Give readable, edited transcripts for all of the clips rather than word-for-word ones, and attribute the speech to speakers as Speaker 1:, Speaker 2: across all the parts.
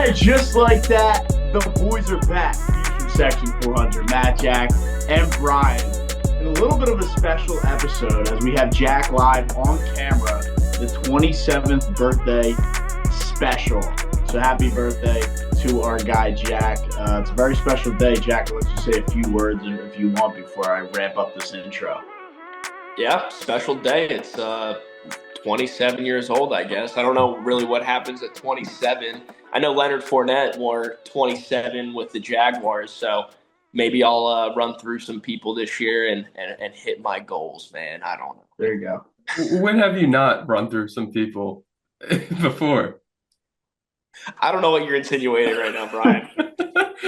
Speaker 1: And just like that, the boys are back. From Section 400, Matt, Jack, and Brian. In a little bit of a special episode as we have Jack live on camera, the 27th birthday special. So happy birthday to our guy, Jack. It's a very special day. Jack, let's just say a few words if you want before I wrap up this intro.
Speaker 2: Yeah, special day. It's 27 years old, I guess. I don't know really what happens at 27. I know Leonard Fournette wore 27 with the Jaguars, so maybe I'll run through some people this year and hit my goals, man. I don't know.
Speaker 1: There you go.
Speaker 3: When have you not run through some people before?
Speaker 2: I don't know what you're insinuating right now, Brian.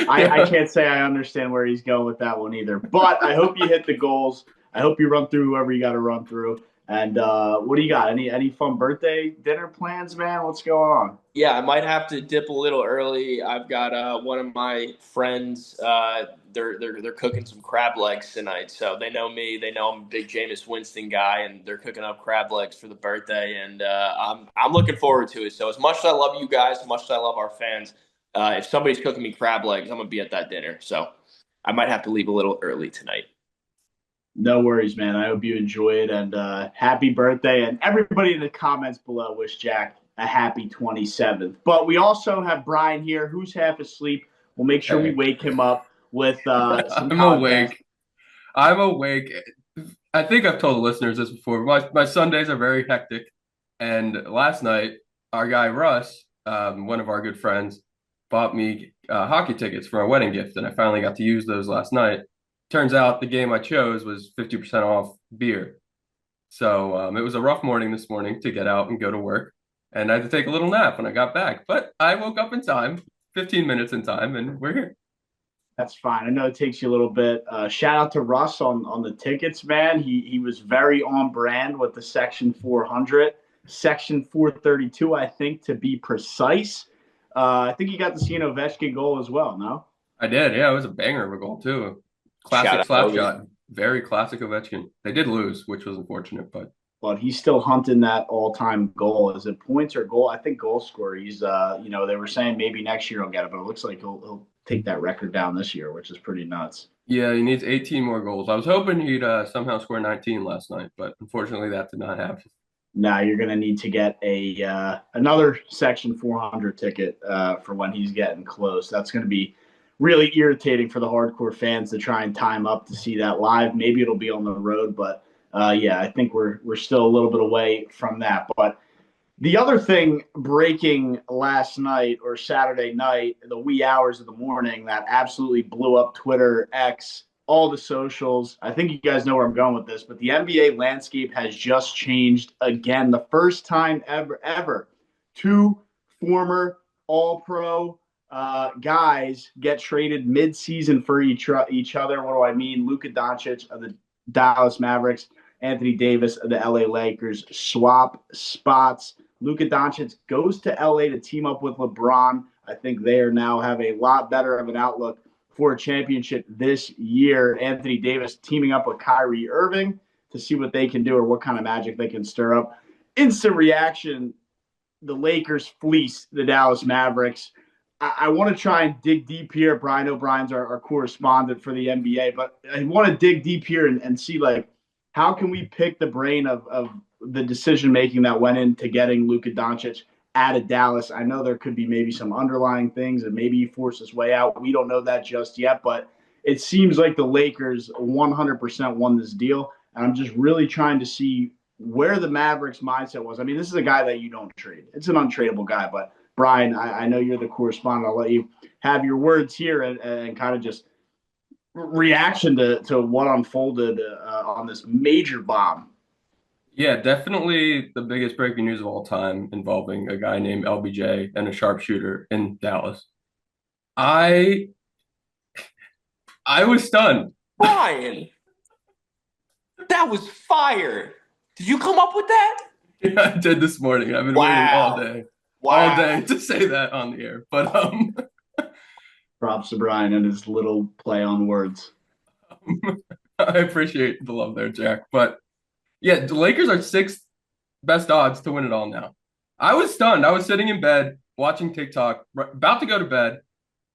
Speaker 1: I can't say I understand where he's going with that one either. But I hope you hit the goals. I hope you run through whoever you got to run through. And what do you got? Any fun birthday dinner plans, man? What's going on?
Speaker 2: Yeah, I might have to dip a little early. I've got one of my friends. They're cooking some crab legs tonight, so they know me. They know I'm a big Jameis Winston guy, and they're cooking up crab legs for the birthday. And I'm looking forward to it. So as much as I love you guys, as much as I love our fans, if somebody's cooking me crab legs, I'm gonna be at that dinner. So I might have to leave a little early tonight.
Speaker 1: No worries, man. I hope you enjoy it, and happy birthday. And everybody in the comments below wish Jack a happy 27th. But we also have Brian here, who's half asleep. We'll make sure we wake him up with some
Speaker 3: I'm awake. I'm awake. I think I've told the listeners this before. My Sundays are very hectic. And last night, our guy Russ, one of our good friends, bought me hockey tickets for a wedding gift, and I finally got to use those last night. Turns out the game I chose was 50% off beer. So it was a rough morning this morning to get out and go to work. And I had to take a little nap when I got back. But I woke up in time, 15 minutes in time, and we're here.
Speaker 1: That's fine. I know it takes you a little bit. Shout out to Russ on the tickets, man. He was very on brand with the Section 400. Section 432, I think, to be precise. I think you got to see an Ovechkin goal as well, no?
Speaker 3: I did. Yeah, it was a banger of a goal, too. Classic slap shot. Very classic Ovechkin. They did lose, which was unfortunate, but
Speaker 1: he's still hunting that all-time goal. Is it points or goal? I think goal scorer. He's, they were saying maybe next year he'll get it, but it looks like he'll take that record down this year, which is pretty nuts.
Speaker 3: Yeah, he needs 18 more goals. I was hoping he'd somehow score 19 last night, but unfortunately that did not happen.
Speaker 1: Now you're going to need to get another Section 400 ticket for when he's getting close. That's going to be really irritating for the hardcore fans to try and time up to see that live. Maybe it'll be on the road, but I think we're still a little bit away from that. But the other thing breaking last night or Saturday night, the wee hours of the morning, that absolutely blew up Twitter, X, all the socials. I think you guys know where I'm going with this, but the NBA landscape has just changed again. The first time ever, two former All-Pro guys get traded mid-season for each other. What do I mean? Luka Dončić of the Dallas Mavericks, Anthony Davis of the LA Lakers swap spots. Luka Dončić goes to LA to team up with LeBron. I think they now have a lot better of an outlook for a championship this year. Anthony Davis teaming up with Kyrie Irving to see what they can do or what kind of magic they can stir up. Instant reaction, the Lakers fleece the Dallas Mavericks. I want to try and dig deep here. Brian O'Brien's our correspondent for the NBA, but I want to dig deep here and see, how can we pick the brain of the decision-making that went into getting Luka Dončić out of Dallas? I know there could be maybe some underlying things and maybe he forced his way out. We don't know that just yet, but it seems like the Lakers 100% won this deal, and I'm just really trying to see where the Mavericks' mindset was. I mean, this is a guy that you don't trade. It's an untradeable guy, but Brian, I know you're the correspondent. I'll let you have your words here and kind of just reaction to what unfolded on this major bomb.
Speaker 3: Yeah, definitely the biggest breaking news of all time involving a guy named LBJ and a sharpshooter in Dallas. I was stunned.
Speaker 2: Brian, that was fire. Did you come up with that?
Speaker 3: Yeah, I did this morning. I've been waiting all day. All day to say that on the air. But
Speaker 1: props to Brian and his little play on words.
Speaker 3: I appreciate the love there, Jack. But yeah, the Lakers are sixth best odds to win it all now. I was stunned. I was sitting in bed watching TikTok, about to go to bed,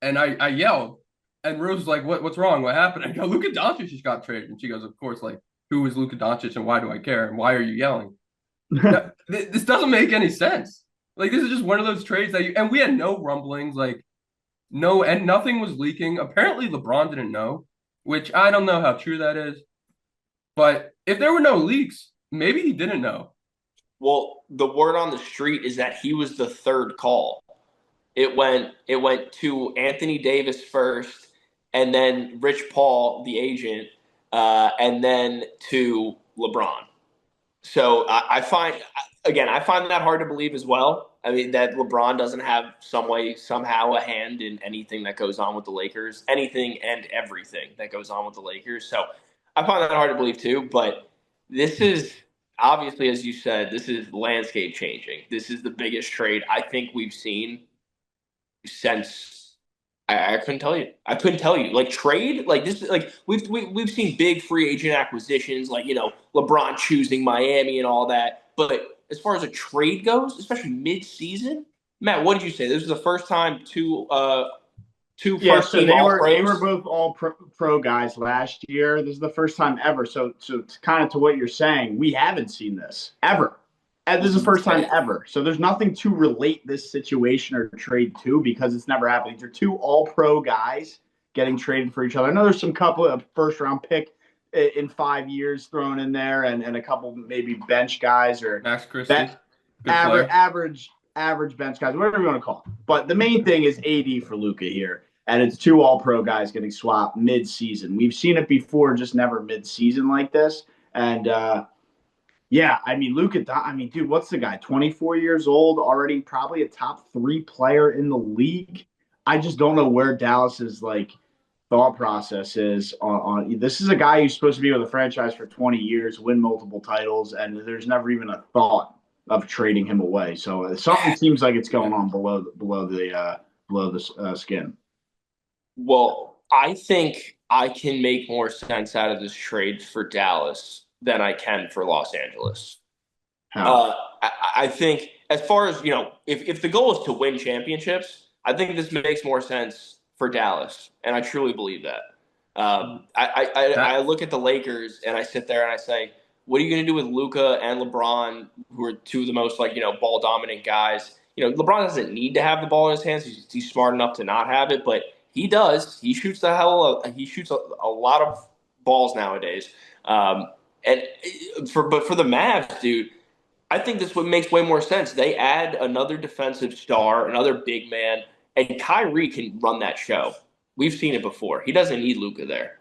Speaker 3: and I yelled, and Rose was like, "What's wrong? What happened?" I go, "Luka Dončić just got traded," and she goes, "Of course, like who is Luka Dončić, and why do I care, and why are you yelling?" This doesn't make any sense. Like this is just one of those trades and we had no rumblings, like no, and nothing was leaking. Apparently, LeBron didn't know, which I don't know how true that is. But if there were no leaks, maybe he didn't know.
Speaker 2: Well, the word on the street is that he was the third call. It went to Anthony Davis first, and then Rich Paul, the agent, and then to LeBron. So I find that hard to believe as well. I mean that LeBron doesn't have somehow a hand in anything that goes on with the Lakers, anything and everything that goes on with the Lakers. So I find that hard to believe too. But this is obviously, as you said, this is landscape changing. This is the biggest trade I think we've seen since I couldn't tell you. I couldn't tell you. Like trade, like this, like we've seen big free agent acquisitions, like LeBron choosing Miami and all that. But as far as a trade goes, especially mid-season, Matt, what did you say? This was the first time two first
Speaker 1: so
Speaker 2: team
Speaker 1: they
Speaker 2: All
Speaker 1: were
Speaker 2: Pros.
Speaker 1: both all pro guys last year. This is the first time ever. So kind of to what you're saying, we haven't seen this ever. And this is the first time ever. So there's nothing to relate this situation or trade to because it's never happened. These are two all-pro guys getting traded for each other. I know there's some couple of first-round pick in 5 years thrown in there and a couple maybe bench guys or
Speaker 3: Max Christie,
Speaker 1: average bench guys, whatever you want to call it. But the main thing is AD for Luka here. And it's two all-pro guys getting swapped mid-season. We've seen it before, just never mid-season like this. And, yeah, I mean, dude, what's the guy? 24 years old, already probably a top 3 player in the league. I just don't know where Dallas's thought process is on this is a guy who's supposed to be with a franchise for 20 years, win multiple titles, and there's never even a thought of trading him away. So something seems like it's going on below the skin.
Speaker 2: Well, I think I can make more sense out of this trade for Dallas than I can for Los Angeles.
Speaker 1: How?
Speaker 2: I think as far as, if the goal is to win championships, I think this makes more sense for Dallas. And I truly believe that. I look at the Lakers and I sit there and I say, what are you going to do with Luka and LeBron, who are two of the most ball dominant guys? LeBron doesn't need to have the ball in his hands. He's smart enough to not have it, but he does. He shoots he shoots a lot of balls nowadays. But for the Mavs, dude, I think this makes way more sense. They add another defensive star, another big man, and Kyrie can run that show. We've seen it before. He doesn't need Luka there.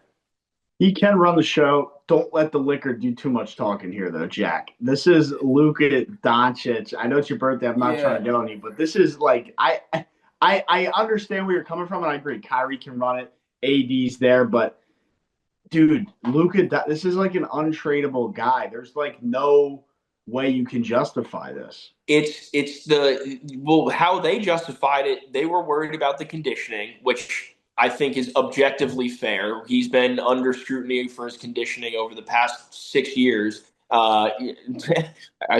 Speaker 1: He can run the show. Don't let the liquor do too much talking here, though, Jack. This is Luka Dončić. I know it's your birthday. I'm not trying to get on you, but this is I understand where you're coming from, and I agree. Kyrie can run it. AD's there, but dude, Luka, this is like an untradeable guy. There's no way you can justify this.
Speaker 2: How they justified it. They were worried about the conditioning, which I think is objectively fair. He's been under scrutiny for his conditioning over the past 6 years. I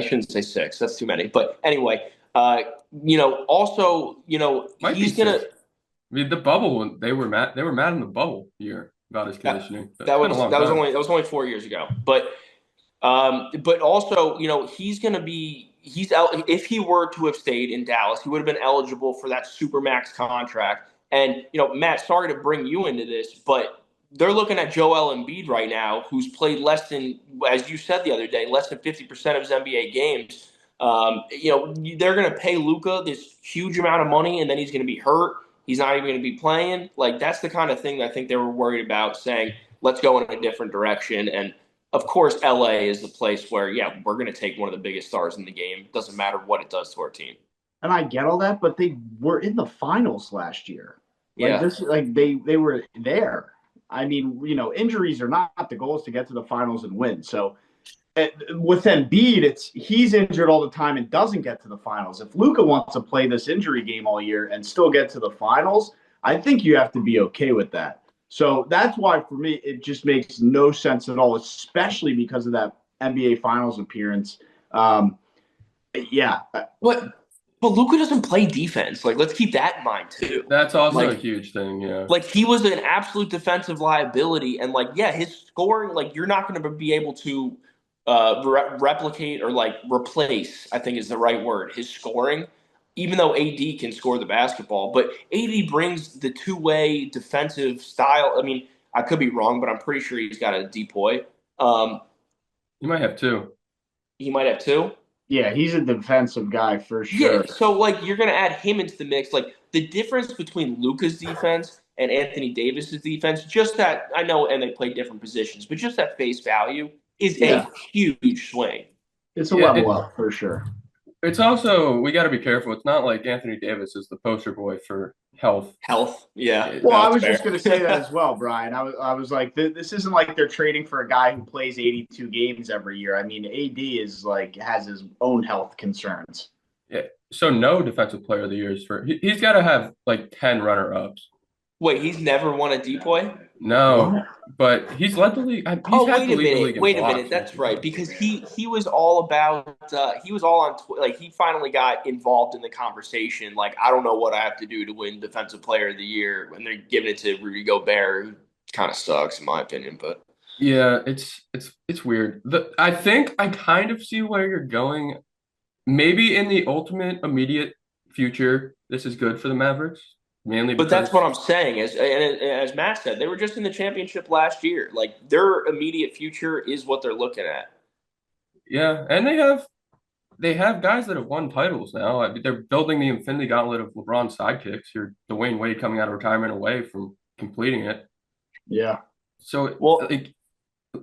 Speaker 2: shouldn't say 6. That's too many. But anyway, also, he's going to.
Speaker 3: I mean, the bubble one, they were mad in the bubble year about his conditioning.
Speaker 2: That was only 4 years ago. But also, he's going to be if he were to have stayed in Dallas, he would have been eligible for that supermax contract. And Matt, sorry to bring you into this, but they're looking at Joel Embiid right now, who's played less than, as you said the other day, less than 50% of his NBA games. They're going to pay Luka this huge amount of money, and then he's going to be hurt. He's not even going to be playing. That's the kind of thing that I think they were worried about, saying, let's go in a different direction. And, of course, LA is the place where, we're going to take one of the biggest stars in the game. It doesn't matter what it does to our team.
Speaker 1: And I get all that, but they were in the finals last year. They were there. I mean, injuries are not the goal is to get to the finals and win. So with Embiid, he's injured all the time and doesn't get to the finals. If Luka wants to play this injury game all year and still get to the finals, I think you have to be okay with that. So that's why, for me, it just makes no sense at all, especially because of that NBA Finals appearance.
Speaker 2: What? But Luka doesn't play defense. Like, let's keep that in mind too.
Speaker 3: That's also a
Speaker 2: Like,
Speaker 3: huge thing. Yeah.
Speaker 2: like he was an absolute defensive liability, and like, yeah, his scoring, like, you're not going to be able to replicate or like replace. I think is the right word. His scoring, even though AD can score the basketball, but AD brings the two-way defensive style. I mean, I could be wrong, but I'm pretty sure he's got a depoy. Um,
Speaker 3: You might have two.
Speaker 2: he might have two.
Speaker 1: Yeah, he's a defensive guy for
Speaker 2: Yeah,
Speaker 1: sure.
Speaker 2: so like you're gonna add him into the mix. Like the difference between Luka's defense and Anthony Davis's defense, just that I know, and they play different positions, but just that face value is a
Speaker 1: Yeah,
Speaker 2: huge swing.
Speaker 1: it's a
Speaker 3: Yeah,
Speaker 1: level up for sure.
Speaker 3: it's also we got to be careful. It's not like Anthony Davis is the poster boy for health.
Speaker 2: Health, yeah,
Speaker 1: Well, I
Speaker 2: that's
Speaker 1: was
Speaker 2: fair.
Speaker 1: just going to say that as well, Brian. I was like, this isn't like they're trading for a guy who plays 82 games every year. I mean, AD is like has his own health concerns.
Speaker 3: Yeah. So no defensive player of the year is he's got to have like 10 runner-ups.
Speaker 2: Wait, he's never won a depoy?
Speaker 3: No,
Speaker 1: What?
Speaker 3: but he's led the league. He's
Speaker 2: Oh,
Speaker 3: had
Speaker 2: wait
Speaker 3: to
Speaker 2: a
Speaker 3: lead the
Speaker 2: minute.
Speaker 3: league in
Speaker 2: Wait a
Speaker 3: blocks.
Speaker 2: minute. That's right. Because he was all about he was all on like he finally got involved in the conversation. Like, I don't know what I have to do to win Defensive Player of the Year when they're giving it to Rudy Gobert, who kind of sucks in my opinion. But
Speaker 3: Yeah, it's weird. I think I kind of see where you're going. Maybe in the ultimate immediate future, this is good for the Mavericks, mainly
Speaker 2: that's what
Speaker 3: because
Speaker 2: I'm saying. As Matt said, they were just in the championship last year. Like their immediate future is what they're looking at.
Speaker 3: yeah, and they have guys that have won titles now. I mean, they're building the Infinity Gauntlet of LeBron's sidekicks. You're Dwayne Wade coming out of retirement away from completing it.
Speaker 1: Yeah.
Speaker 3: So
Speaker 2: Well,
Speaker 3: like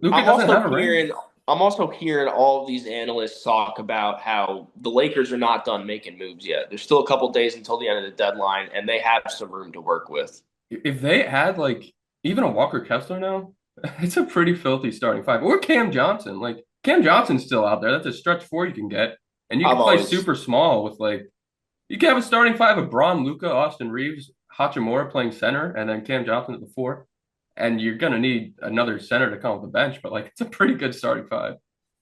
Speaker 3: Luka
Speaker 2: I'm
Speaker 3: doesn't
Speaker 2: also
Speaker 3: have a ring.
Speaker 2: hearing I'm also hearing all of these analysts talk about how the Lakers are not done making moves yet. There's still a couple days until the end of the deadline, and they have some room to work with.
Speaker 3: If they had like even a Walker Kessler now, it's a pretty filthy starting five. Or Cam Johnson. Like Cam Johnson's still out there. That's a stretch four you can get. And you can
Speaker 2: I've
Speaker 3: play
Speaker 2: always
Speaker 3: super small with like you can have a starting five of Braun, Luka, Austin Reeves, Hachimura playing center, and then Cam Johnson at the four. And you're gonna need another center to come off the bench, but like it's a pretty good starting five.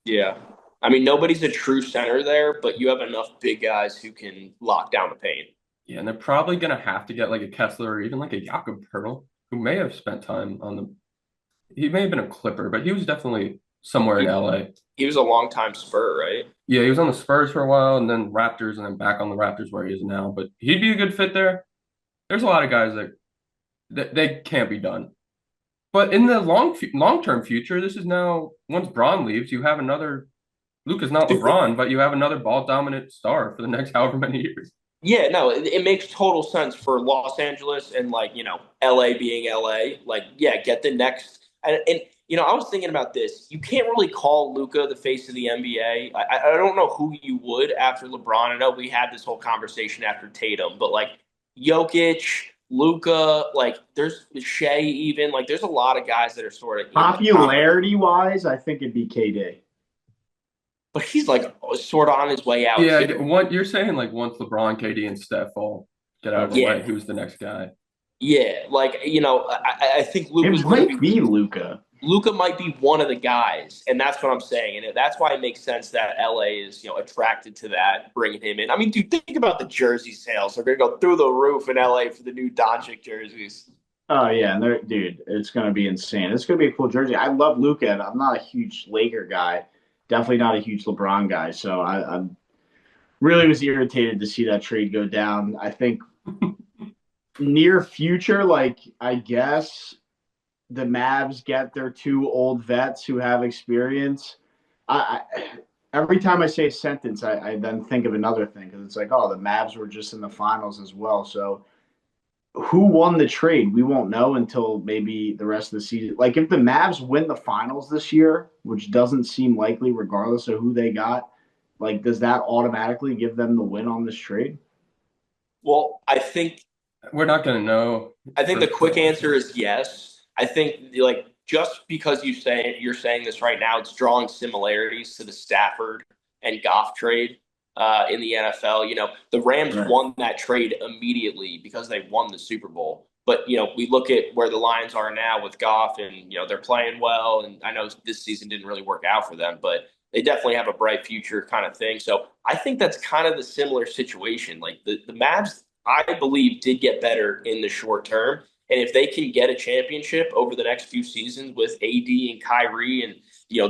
Speaker 2: yeah. I mean, nobody's a true center there, but you have enough big guys who can lock down the paint.
Speaker 3: Yeah, and they're probably gonna have to get like a Kessler or even like a Jakob Pertl, who may have spent time on the he may have been a Clipper, but he was definitely somewhere in
Speaker 2: He,
Speaker 3: LA.
Speaker 2: he was a long time Spur, right?
Speaker 3: Yeah, he was on the Spurs for a while and then Raptors and then back on the Raptors where he is now. But he'd be a good fit there. There's a lot of guys that they can't be done. But in the long term future, this is now once Braun leaves, you have another Luka's not LeBron, but you have another ball dominant star for the next however many years.
Speaker 2: Yeah, no, it makes total sense for Los Angeles and like, LA being LA. Like, yeah, get the next and I was thinking about this. You can't really call Luka the face of the NBA. I don't know who you would after LeBron. I know we had this whole conversation after Tatum, but like Jokic, Luka, like there's Shea even, like there's a lot of guys that are sort of in the top,
Speaker 1: Popularity wise, I think it'd be KD.
Speaker 2: but he's like sort of on his way out
Speaker 3: Yeah,
Speaker 2: too.
Speaker 3: what you're saying like once LeBron, KD, and Steph all get out of the
Speaker 2: Yeah.
Speaker 3: way, who's the next guy?
Speaker 2: Yeah, like I think
Speaker 1: It
Speaker 2: Luka's going to
Speaker 1: might be Luka.
Speaker 2: Luka might be one of the guys, and that's what I'm saying, and that's why it makes sense that LA is attracted to that, bringing him in. I mean, dude, think about the jersey sales; they're going to go through the roof in LA for the new Doncic jerseys.
Speaker 1: Oh yeah, and dude, it's gonna be insane. It's gonna be a cool jersey. I love Luka. I'm not a huge Laker guy. Definitely not a huge LeBron guy. So I'm really was irritated to see that trade go down. I think near future, like I guess the Mavs get their two old vets who have experience. I every time I say a sentence, I then think of another thing because it's like, oh, the Mavs were just in the finals as well. So who won the trade? We won't know until maybe the rest of the season. Like if the Mavs win the finals this year, which doesn't seem likely regardless of who they got, like does that automatically give them the win on this trade?
Speaker 2: Well,
Speaker 3: We're not going to know.
Speaker 2: I think the quick answer is yes. I think like just because you're saying this right now, it's drawing similarities to the Stafford and Goff trade in the NFL. The Rams
Speaker 1: Right.
Speaker 2: won that trade immediately because they won the Super Bowl. But we look at where the Lions are now with Goff, and they're playing well. And I know this season didn't really work out for them, but they definitely have a bright future kind of thing. So I think that's kind of the similar situation. Like the Mavs, I believe, did get better in the short term. And if they can get a championship over the next few seasons with AD and Kyrie and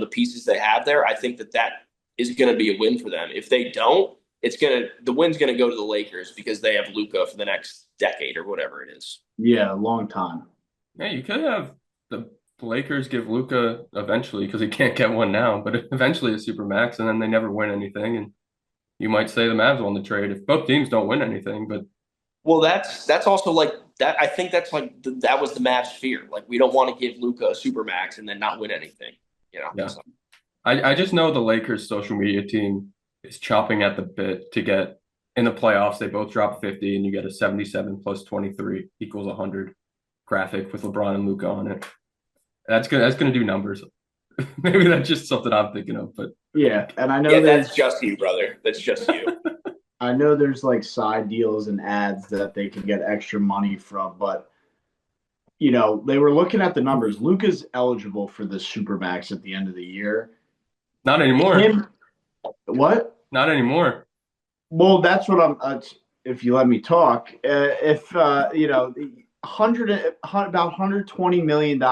Speaker 2: the pieces they have there, I think that is going to be a win for them. If they don't, the win's gonna go to the Lakers because they have Luka for the next decade or whatever it is.
Speaker 1: Yeah, a long time.
Speaker 3: Yeah, you could have the Lakers give Luka eventually because he can't get one now, but eventually a super max, and then they never win anything. And you might say the Mavs won the trade if both teams don't win anything. But
Speaker 2: well, that's also like that. I think that's like that was the Mavs' fear. Like we don't want to give Luka a super max and then not win anything.
Speaker 3: yeah,
Speaker 2: So.
Speaker 3: I just know the Lakers social media team is chopping at the bit to get in the playoffs. They both drop 50, and you get a 77 plus 23 equals 100 graphic with LeBron and Luka on it. That's gonna do numbers. Maybe that's just something I'm thinking of, but
Speaker 1: yeah, and I know
Speaker 2: that's just you, brother. That's just you.
Speaker 1: I know there's like side deals and ads that they can get extra money from, but they were looking at the numbers. Luka's eligible for the Supermax at the end of the year.
Speaker 3: not anymore.
Speaker 1: What?
Speaker 3: Not anymore.
Speaker 1: Well, that's what if you let me talk, if about $120 million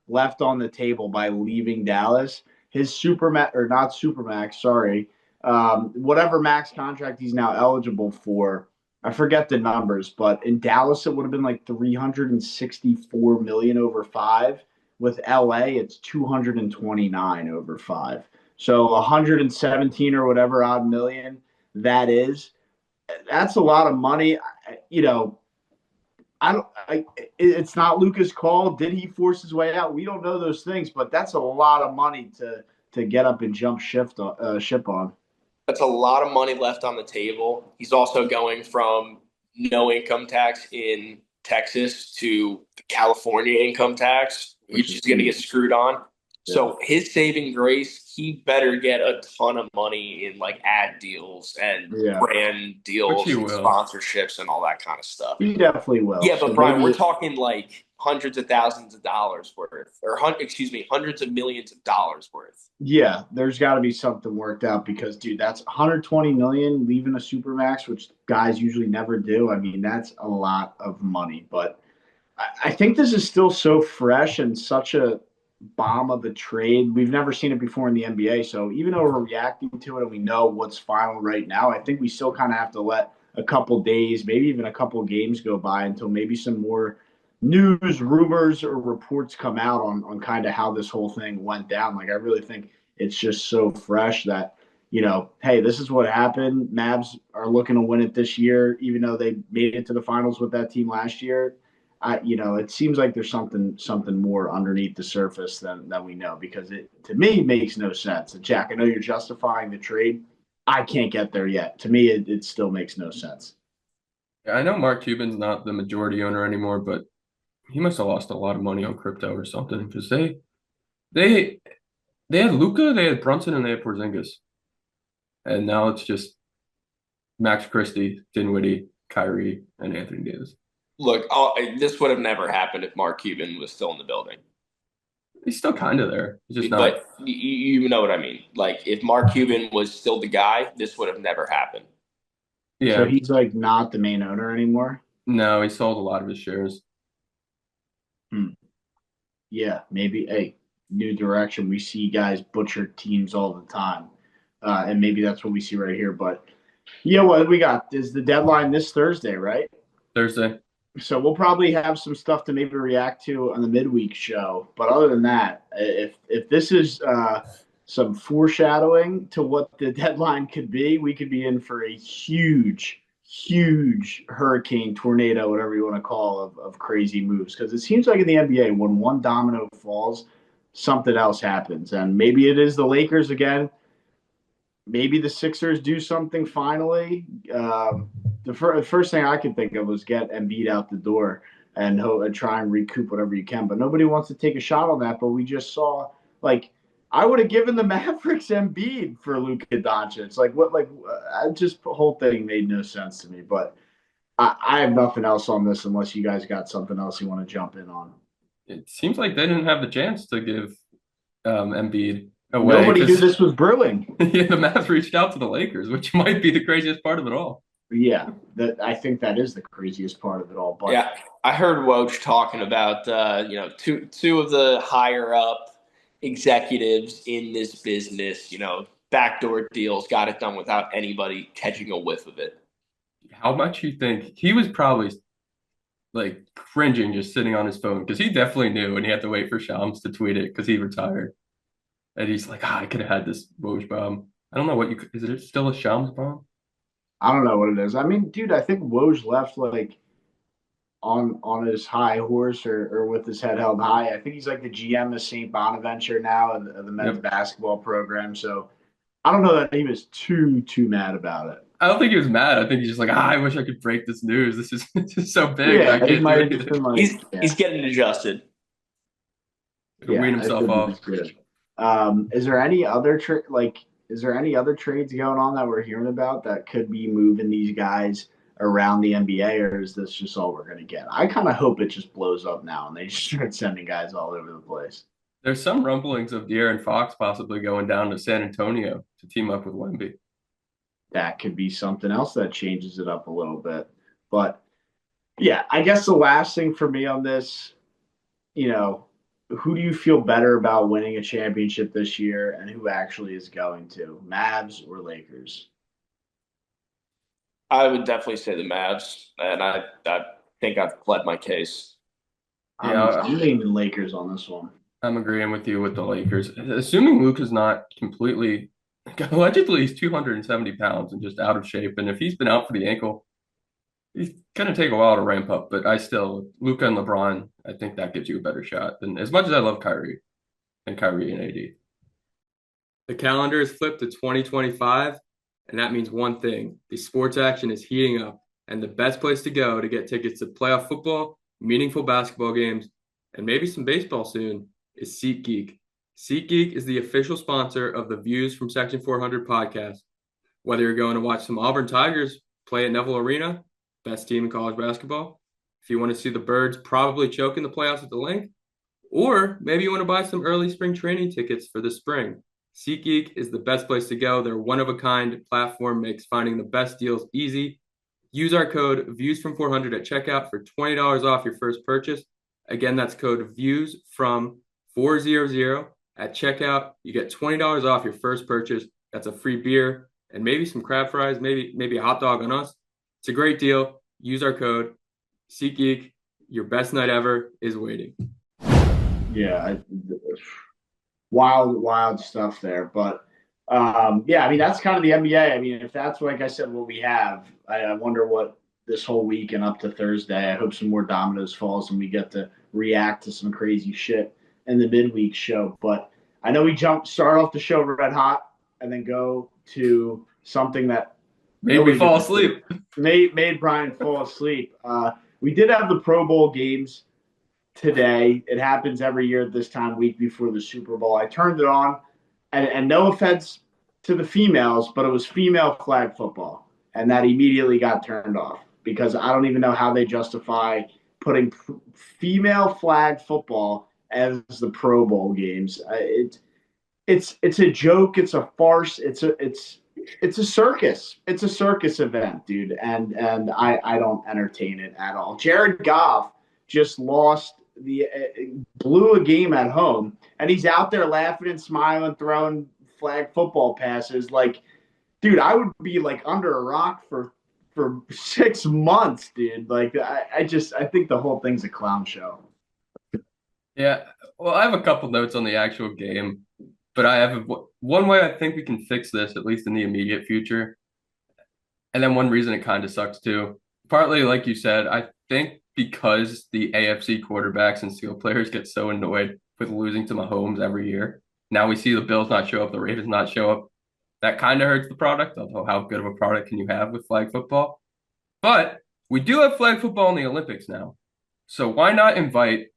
Speaker 1: left on the table by leaving Dallas, his Supermax or not Supermax, sorry, whatever max contract he's now eligible for, I forget the numbers, but in Dallas it would have been like 364 million over 5. With LA, it's 229 over 5. So 117 or whatever odd million that's a lot of money. It's not Luka's call. Did he force his way out? We don't know those things, but that's a lot of money to get up and jump ship on.
Speaker 2: That's a lot of money left on the table. He's also going from no income tax in Texas to California income tax, which is going to get screwed on. Yeah. So his saving grace, he better get a ton of money in like ad deals and brand deals and sponsorships and all that kind of stuff.
Speaker 1: He definitely will.
Speaker 2: Yeah, but so Brian, we're talking like hundreds of thousands of dollars worth, or hundreds of millions of dollars worth.
Speaker 1: Yeah, there's got to be something worked out because, dude, that's 120 million leaving a supermax, which guys usually never do. I mean, that's a lot of money. But I think this is still so fresh and such a bomb of a trade. We've never seen it before in the NBA. So even though we're reacting to it and we know what's final right now, I think we still kind of have to let a couple days, maybe even a couple games go by until maybe some more news, rumors, or reports come out on kind of how this whole thing went down. Like, I really think it's just so fresh that, hey, this is what happened. Mavs are looking to win it this year, even though they made it to the finals with that team last year. It seems like there's something more underneath the surface than we know, because it, to me, makes no sense. And Jack, I know you're justifying the trade. I can't get there yet. To me, it still makes no sense.
Speaker 3: Yeah, I know Mark Cuban's not the majority owner anymore, but he must have lost a lot of money on crypto or something, because they had Luka, they had Brunson, and they had Porzingis, and now it's just Max Christie, Dinwiddie, Kyrie, and Anthony Davis.
Speaker 2: Look, this would have never happened if Mark Cuban was still in the building.
Speaker 3: He's still kind of there. He's just not.
Speaker 2: But you know what I mean. Like, if Mark Cuban was still the guy, this would have never happened.
Speaker 1: Yeah. So he's like not the main owner anymore?
Speaker 3: No, he sold a lot of his shares.
Speaker 1: Yeah, maybe a new direction. We see guys butcher teams all the time. And maybe that's what we see right here. But yeah, what we got is the deadline this Thursday, right?
Speaker 3: Thursday.
Speaker 1: So we'll probably have some stuff to maybe react to on the midweek show. But other than that, if this is some foreshadowing to what the deadline could be, we could be in for a huge hurricane, tornado, whatever you want to call of crazy moves. Because it seems like in the NBA, when one domino falls, something else happens. And maybe it is the Lakers again. Maybe the Sixers do something finally. The first thing I could think of was get Embiid out the door and try and recoup whatever you can. But nobody wants to take a shot on that. But we just saw, like, I would have given the Mavericks Embiid for Luka Dončić. Just the whole thing made no sense to me. But I have nothing else on this unless you guys got something else you want to jump in on.
Speaker 3: It seems like they didn't have the chance to give Embiid No way,
Speaker 1: Nobody knew
Speaker 3: 'cause
Speaker 1: this was brewing.
Speaker 3: yeah, the Mavs reached out to the Lakers, which might be the craziest part of it all.
Speaker 1: Yeah, I think that is the craziest part of it all. But
Speaker 2: Yeah, I heard Woj talking about two of the higher up executives in this business. Backdoor deals, got it done without anybody catching a whiff of it.
Speaker 3: How much you think he was probably like cringing just sitting on his phone because he definitely knew and he had to wait for Shams to tweet it because he retired. And he's like, I could have had this Woj bomb. I don't know what is it still a Shams bomb?
Speaker 1: I don't know what it is. I mean, dude, I think Woj left like on his high horse or with his head held high. I think he's like the GM of St. Bonaventure now of the men's
Speaker 3: Yep.
Speaker 1: basketball program. So I don't know that he was too mad about it.
Speaker 3: I don't think he was mad. I think he's just like, I wish I could break this news. This is so big. I
Speaker 1: Yeah, he
Speaker 3: can't do
Speaker 1: might have just
Speaker 3: anything.
Speaker 1: been like,
Speaker 2: He's getting adjusted.
Speaker 3: He'll wean
Speaker 1: I
Speaker 3: himself
Speaker 1: think
Speaker 3: off.
Speaker 1: he's good. Is there any other is there any other trades going on that we're hearing about that could be moving these guys around the NBA, or is this just all we're going to get? I kind of hope it just blows up now and they just start sending guys all over the place.
Speaker 3: There's some rumblings of De'Aaron Fox possibly going down to San Antonio to team up with Wemby.
Speaker 1: That could be something else that changes it up a little bit. But yeah, I guess the last thing for me on this, you know, who do you feel better about winning a championship this year and who actually is going to? Mavs or Lakers?
Speaker 2: I would definitely say the Mavs, and I think I've pled my case.
Speaker 1: I'm leaning Lakers on this one.
Speaker 3: I'm agreeing with you with the Lakers. Assuming Luka's not completely, allegedly he's 270 pounds and just out of shape. And if he's been out for the ankle, he's going to take a while to ramp up. But Luka and LeBron, I think that gives you a better shot than as much as I love Kyrie and AD. The calendar is flipped to 2025, and that means one thing. The sports action is heating up, and the best place to go to get tickets to playoff football, meaningful basketball games, and maybe some baseball soon is SeatGeek. SeatGeek is the official sponsor of the Views from Section 400 podcast. Whether you're going to watch some Auburn Tigers play at Neville Arena, best team in college basketball, if you want to see the Birds probably choke in the playoffs at the Link, or maybe you want to buy some early spring training tickets for the spring, SeatGeek is the best place to go. Their one-of-a-kind platform makes finding the best deals easy. Use our code VIEWSFROM400 at checkout for $20 off your first purchase. Again, that's code VIEWSFROM400 at checkout. You get $20 off your first purchase. That's a free beer and maybe some crab fries, maybe a hot dog on us. It's a great deal. Use our code. SeatGeek, your best night ever is waiting.
Speaker 1: Yeah, wild stuff there. But yeah, I mean that's kind of the NBA. I mean, if that's like I said, what we have, I wonder what this whole week and up to Thursday. I hope some more dominoes falls and we get to react to some crazy shit in the midweek show. But I know we start off the show red hot and then go to something that
Speaker 3: made me fall asleep.
Speaker 1: Made Brian fall asleep. We did have the Pro Bowl games today. It happens every year at this time, week before the Super Bowl. I turned it on, and no offense to the females, but it was female flag football, and that immediately got turned off because I don't even know how they justify putting female flag football as the Pro Bowl games. It's a joke. It's a farce. It's a circus. It's a circus event, dude, and I don't entertain it at all. Jared Goff just blew a game at home, and he's out there laughing and smiling, throwing flag football passes. Like, dude, I would be like under a rock for 6 months, dude. Like, I think the whole thing's a clown show.
Speaker 3: Yeah, well, I have a couple notes on the actual game, but I have one way I think we can fix this, at least in the immediate future. And then one reason it kind of sucks too. Partly, like you said, I think because the AFC quarterbacks and skill players get so annoyed with losing to Mahomes every year. Now we see the Bills not show up, the Ravens not show up. That kind of hurts the product, although how good of a product can you have with flag football? But we do have flag football in the Olympics now. So why not invite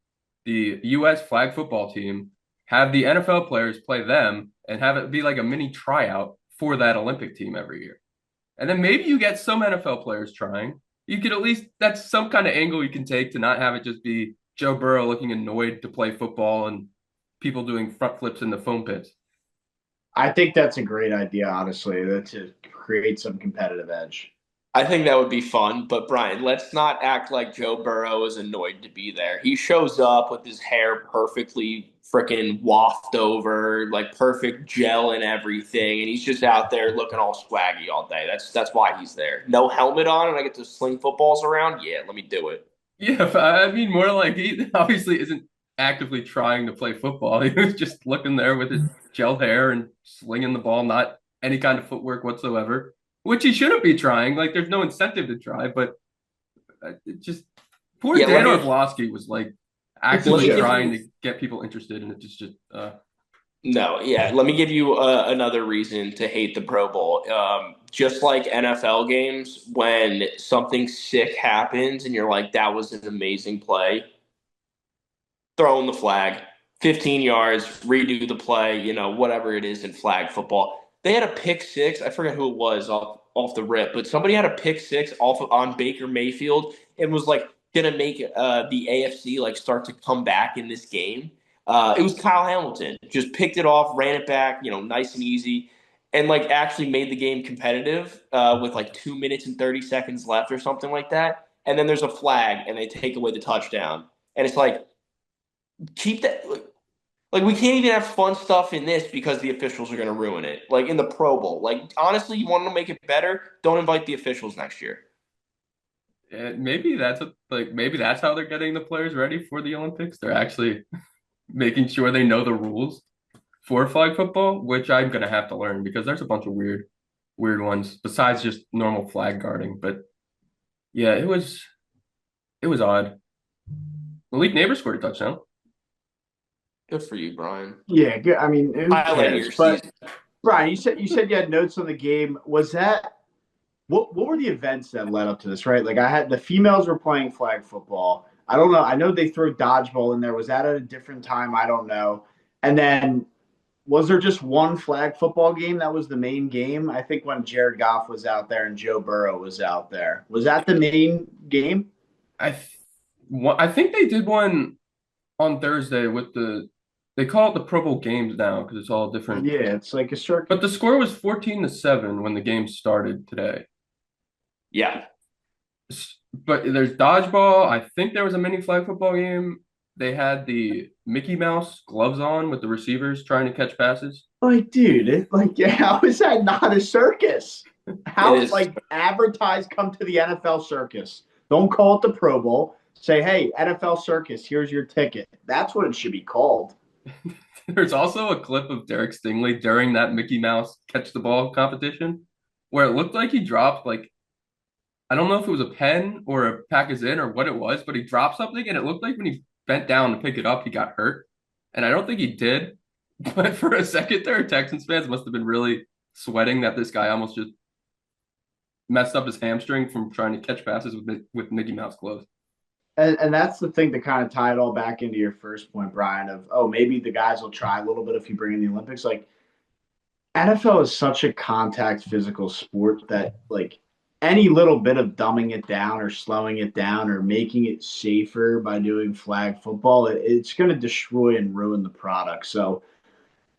Speaker 3: the U.S. flag football team, have the NFL players play them, and have it be like a mini tryout for that Olympic team every year? And then maybe you get some NFL players trying. You could at least, that's some kind of angle you can take to not have it just be Joe Burrow looking annoyed to play football and people doing front flips in the foam pits.
Speaker 1: I think that's a great idea, honestly, to create some competitive edge.
Speaker 2: I think that would be fun, but Brian, let's not act like Joe Burrow is annoyed to be there. He shows up with his hair perfectly freaking waft over, like perfect gel and everything, and he's just out there looking all swaggy all day. That's why he's there. No helmet on, and I get to sling footballs around. Yeah, let me do it.
Speaker 3: Yeah, but I mean more like he obviously isn't actively trying to play football. He was just looking there with his gel hair and slinging the ball, not any kind of footwork whatsoever, which he shouldn't be trying. Like there's no incentive to try, but it just poor
Speaker 2: Yeah,
Speaker 3: Dan Orlovsky was like
Speaker 1: It's a
Speaker 2: let me
Speaker 3: actively
Speaker 2: give
Speaker 1: joke.
Speaker 3: trying
Speaker 2: you
Speaker 3: to get people interested, and it just
Speaker 2: no, yeah. Let me give you another reason to hate the Pro Bowl. Just like NFL games, when something sick happens and you're like, "That was an amazing play," throw in the flag, 15 yards, redo the play. Whatever it is in flag football. They had a pick six. I forget who it was off the rip, but somebody had a pick six on Baker Mayfield and was like gonna make the AFC like start to come back in this game. It was Kyle Hamilton. Just picked it off, ran it back, nice and easy, and like actually made the game competitive with like 2 minutes and 30 seconds left or something like that. And then there's a flag, and they take away the touchdown. And it's like keep that. Like we can't even have fun stuff in this because the officials are going to ruin it. Like in the Pro Bowl. Like honestly, you want to make it better? Don't invite the officials next year.
Speaker 3: maybe maybe that's how they're getting the players ready for the Olympics. They're actually making sure they know the rules for flag football, which I'm gonna have to learn because there's a bunch of weird ones besides just normal flag guarding. But yeah, it was odd. Malik Neighbor scored a touchdown.
Speaker 2: Good for you, Brian.
Speaker 1: Yeah, good. I mean, who
Speaker 2: Highlight of
Speaker 1: cares?
Speaker 2: your
Speaker 1: But
Speaker 2: season.
Speaker 1: Brian, you said you had notes on the game. Was that what were the events that led up to this, right? Like I had the females were playing flag football. I don't know. I know they threw dodgeball in there. Was that at a different time? I don't know. And then was there just one flag football game that was the main game? I think when Jared Goff was out there and Joe Burrow was out there. Was that the main game?
Speaker 3: I th I think they did one on Thursday with they call it the Pro Bowl games now because it's all different.
Speaker 1: Yeah, it's like a
Speaker 3: But
Speaker 1: circuit.
Speaker 3: the score was 14-7 when the game started today.
Speaker 2: Yeah.
Speaker 3: But there's dodgeball. I think there was a mini flag football game. They had the Mickey Mouse gloves on with the receivers trying to catch passes.
Speaker 1: Like, dude, how is that not a circus?
Speaker 2: It
Speaker 1: How,
Speaker 2: is.
Speaker 1: like, advertise come to the NFL circus. Don't call it the Pro Bowl. Say, hey, NFL circus, here's your ticket. That's what it should be called.
Speaker 3: There's also a clip of Derek Stingley during that Mickey Mouse catch the ball competition where it looked like he dropped like I don't know if it was a pen or a pack of Zyn or what it was, but he dropped something and it looked like when he bent down to pick it up, he got hurt. And I don't think he did. But for a second there, Texans fans must have been really sweating that this guy almost just messed up his hamstring from trying to catch passes with Mickey Mouse gloves.
Speaker 1: And that's the thing to kind of tie it all back into your first point, Brian, of, oh, maybe the guys will try a little bit if you bring in the Olympics. Like, NFL is such a contact physical sport that, like, any little bit of dumbing it down or slowing it down or making it safer by doing flag football, it's going to destroy and ruin the product. So,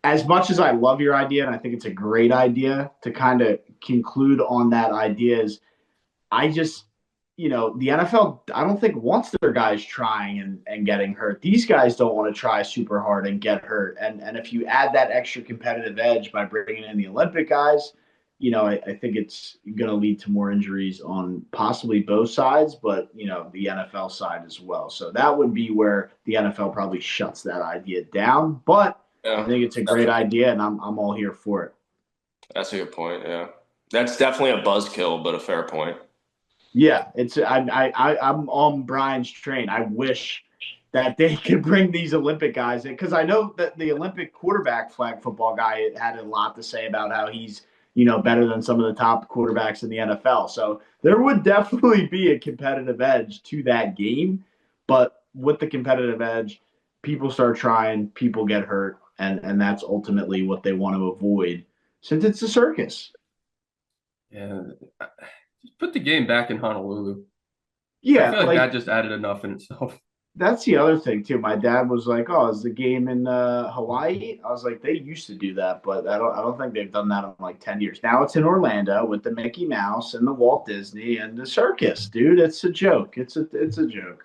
Speaker 1: as much as I love your idea, and I think it's a great idea to kind of conclude on that idea, is I just, the NFL, I don't think wants their guys trying and getting hurt. These guys don't want to try super hard and get hurt. And if you add that extra competitive edge by bringing in the Olympic guys, I think it's going to lead to more injuries on possibly both sides, but, the NFL side as well. So that would be where the NFL probably shuts that idea down. But I
Speaker 2: Yeah.
Speaker 1: think it's a
Speaker 2: That's
Speaker 1: great
Speaker 2: a,
Speaker 1: idea, and I'm all here for it.
Speaker 2: that's a good point. Yeah. That's definitely a buzzkill, but a fair point.
Speaker 1: Yeah, I'm on Brian's train. I wish that they could bring these Olympic guys in because I know that the Olympic quarterback flag football guy had a lot to say about how he's better than some of the top quarterbacks in the NFL. So there would definitely be a competitive edge to that game, but with the competitive edge, people start trying, people get hurt, and that's ultimately what they want to avoid since it's a circus.
Speaker 3: Yeah. Just put the game back in Honolulu. I
Speaker 1: Yeah,
Speaker 3: feel like
Speaker 1: like
Speaker 3: that just added enough in itself.
Speaker 1: That's the other thing too. My dad was like, "Oh, is the game in Hawaii?" I was like, "They used to do that, but I don't think they've done that in like 10 years. Now it's in Orlando with the Mickey Mouse and the Walt Disney and the circus, dude. It's a joke. It's a joke."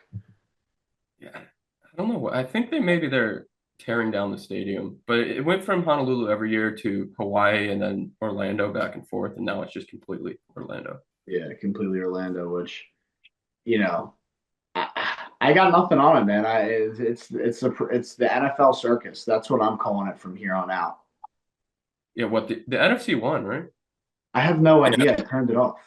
Speaker 3: Yeah, I don't know. I think they're tearing down the stadium, but it went from Honolulu every year to Hawaii and then Orlando back and forth, and now it's just completely Orlando.
Speaker 1: Yeah, completely Orlando. Which you know, I got nothing on it, man. It's the NFL circus. That's what I'm calling it from here on out.
Speaker 3: Yeah, what the NFC won, right?
Speaker 1: I have no idea. I turned it off.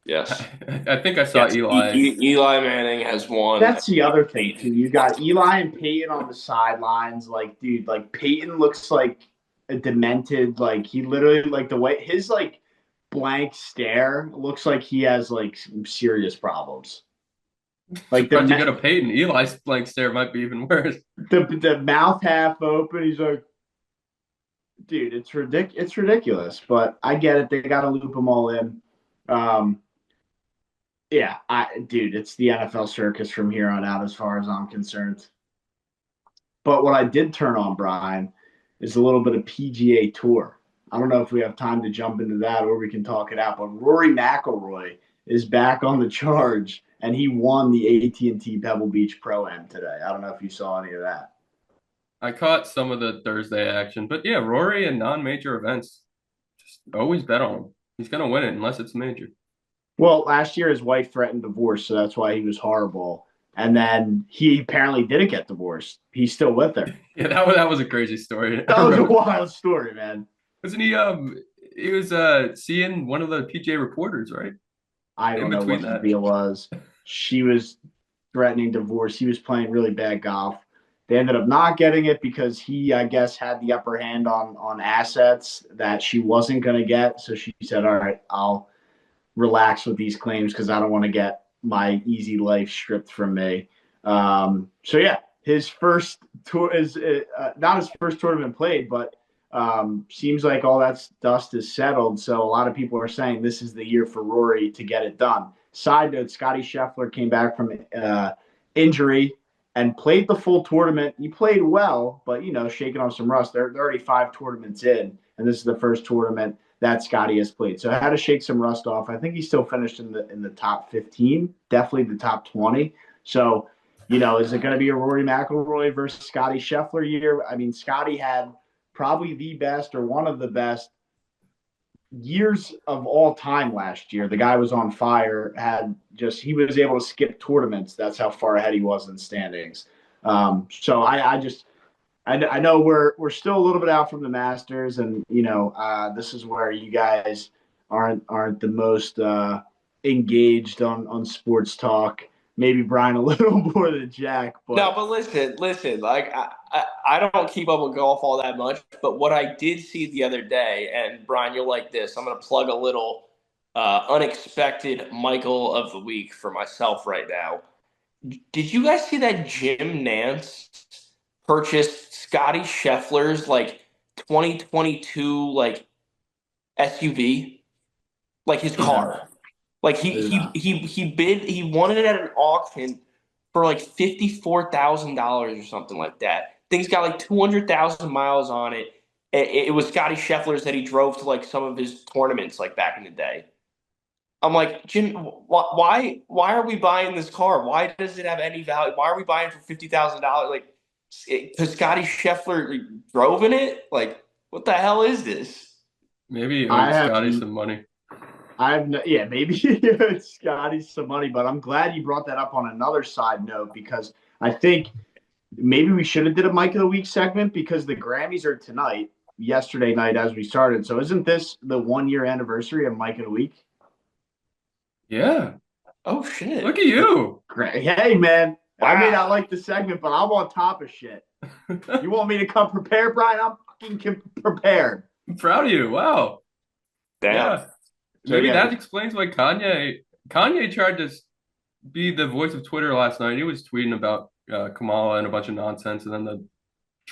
Speaker 2: Yes.
Speaker 3: I think I saw
Speaker 2: Yes.
Speaker 3: Eli.
Speaker 2: Eli Manning has won.
Speaker 1: That's the other thing too. You got Eli and Peyton on the sidelines. Like, dude, like Peyton looks like a demented. Like he literally, like the way his like blank stare looks like he has like some serious problems. Like
Speaker 3: Surprised you got a Peyton. Eli's blank stare might be even worse.
Speaker 1: the mouth half open. He's like, dude, it's ridiculous. But I get it. They got to loop them all in. Um, yeah, dude, it's the NFL circus from here on out, as far as I'm concerned. But what I did turn on, Brian, is a little bit of PGA Tour. I don't know if we have time to jump into that or we can talk it out. But Rory McIlroy is back on the charge, and he won the AT&T Pebble Beach Pro-Am today. I don't know if you saw any of that.
Speaker 3: I caught some of the Thursday action, but yeah, Rory in non-major events, just always bet on him. He's gonna win it unless it's major.
Speaker 1: Well, last year his wife threatened divorce, so that's why he was horrible. And then he apparently didn't get divorced. He's still with her.
Speaker 3: Yeah, that was a crazy story.
Speaker 1: That was a wild story, man.
Speaker 3: Wasn't he was seeing one of the PGA reporters, right?
Speaker 1: I
Speaker 3: In
Speaker 1: don't know
Speaker 3: between
Speaker 1: what the
Speaker 3: that.
Speaker 1: deal was. She was threatening divorce. He was playing really bad golf. They ended up not getting it because he, I guess, had the upper hand on assets that she wasn't going to get. So she said, "All right, I'll relax with these claims because I don't want to get my easy life stripped from me." So yeah, his first tour is not his first tournament played, but seems like all that dust is settled. So a lot of people are saying this is the year for Rory to get it done. Side note: Scotty Scheffler came back from injury and played the full tournament. He played well, but shaking off some rust. They're already 5 tournaments in, and this is the first tournament that Scotty has played. So I had to shake some rust off. I think he still finished in the top 15, definitely the top 20. So, is it going to be a Rory McIlroy versus Scotty Scheffler year? I mean, Scotty had probably the best or one of the best years of all time last year. The guy was on fire. He was able to skip tournaments. That's how far ahead he was in standings. So I know we're still a little bit out from the Masters, and this is where you guys aren't the most engaged on sports talk. Maybe Brian a little more than Jack, but
Speaker 2: No, but listen. Like I don't keep up with golf all that much, but what I did see the other day, and Brian, you'll like this. I'm going to plug a little unexpected Michael of the week for myself right now. Did you guys see that Jim Nance purchased Scotty Scheffler's like 2022 like SUV, like his car? Like he won it at an auction for like $54,000 or something like that. Thing's got like 200,000 miles on it. It was Scotty Scheffler's that he drove to like some of his tournaments like back in the day. I'm like, Jim, why are we buying this car? Why does it have any value? Why are we buying it for $50,000? Like, because Scotty Scheffler drove in it? Like, what the hell is this?
Speaker 3: Maybe he
Speaker 1: I
Speaker 3: owed
Speaker 1: have
Speaker 3: Scotty some money.
Speaker 1: yeah, maybe Scotty's some money, but I'm glad you brought that up on another side note because I think maybe we should have did a Mike of the Week segment because the Grammys are tonight, yesterday night as we started. So isn't this the 1 year anniversary of Mike of the Week?
Speaker 3: Yeah.
Speaker 2: Oh shit!
Speaker 3: Look at you.
Speaker 1: Great. Hey man,
Speaker 2: Wow.
Speaker 1: I may not like the segment, but I'm on top of shit. You want me to come prepared, Brian? I'm fucking prepared.
Speaker 3: I'm proud of you. Wow.
Speaker 2: Damn.
Speaker 3: Yeah.
Speaker 1: So,
Speaker 3: Maybe
Speaker 1: yeah,
Speaker 3: that explains why Kanye tried to be the voice of Twitter last night. He was tweeting about Kamala and a bunch of nonsense, and then the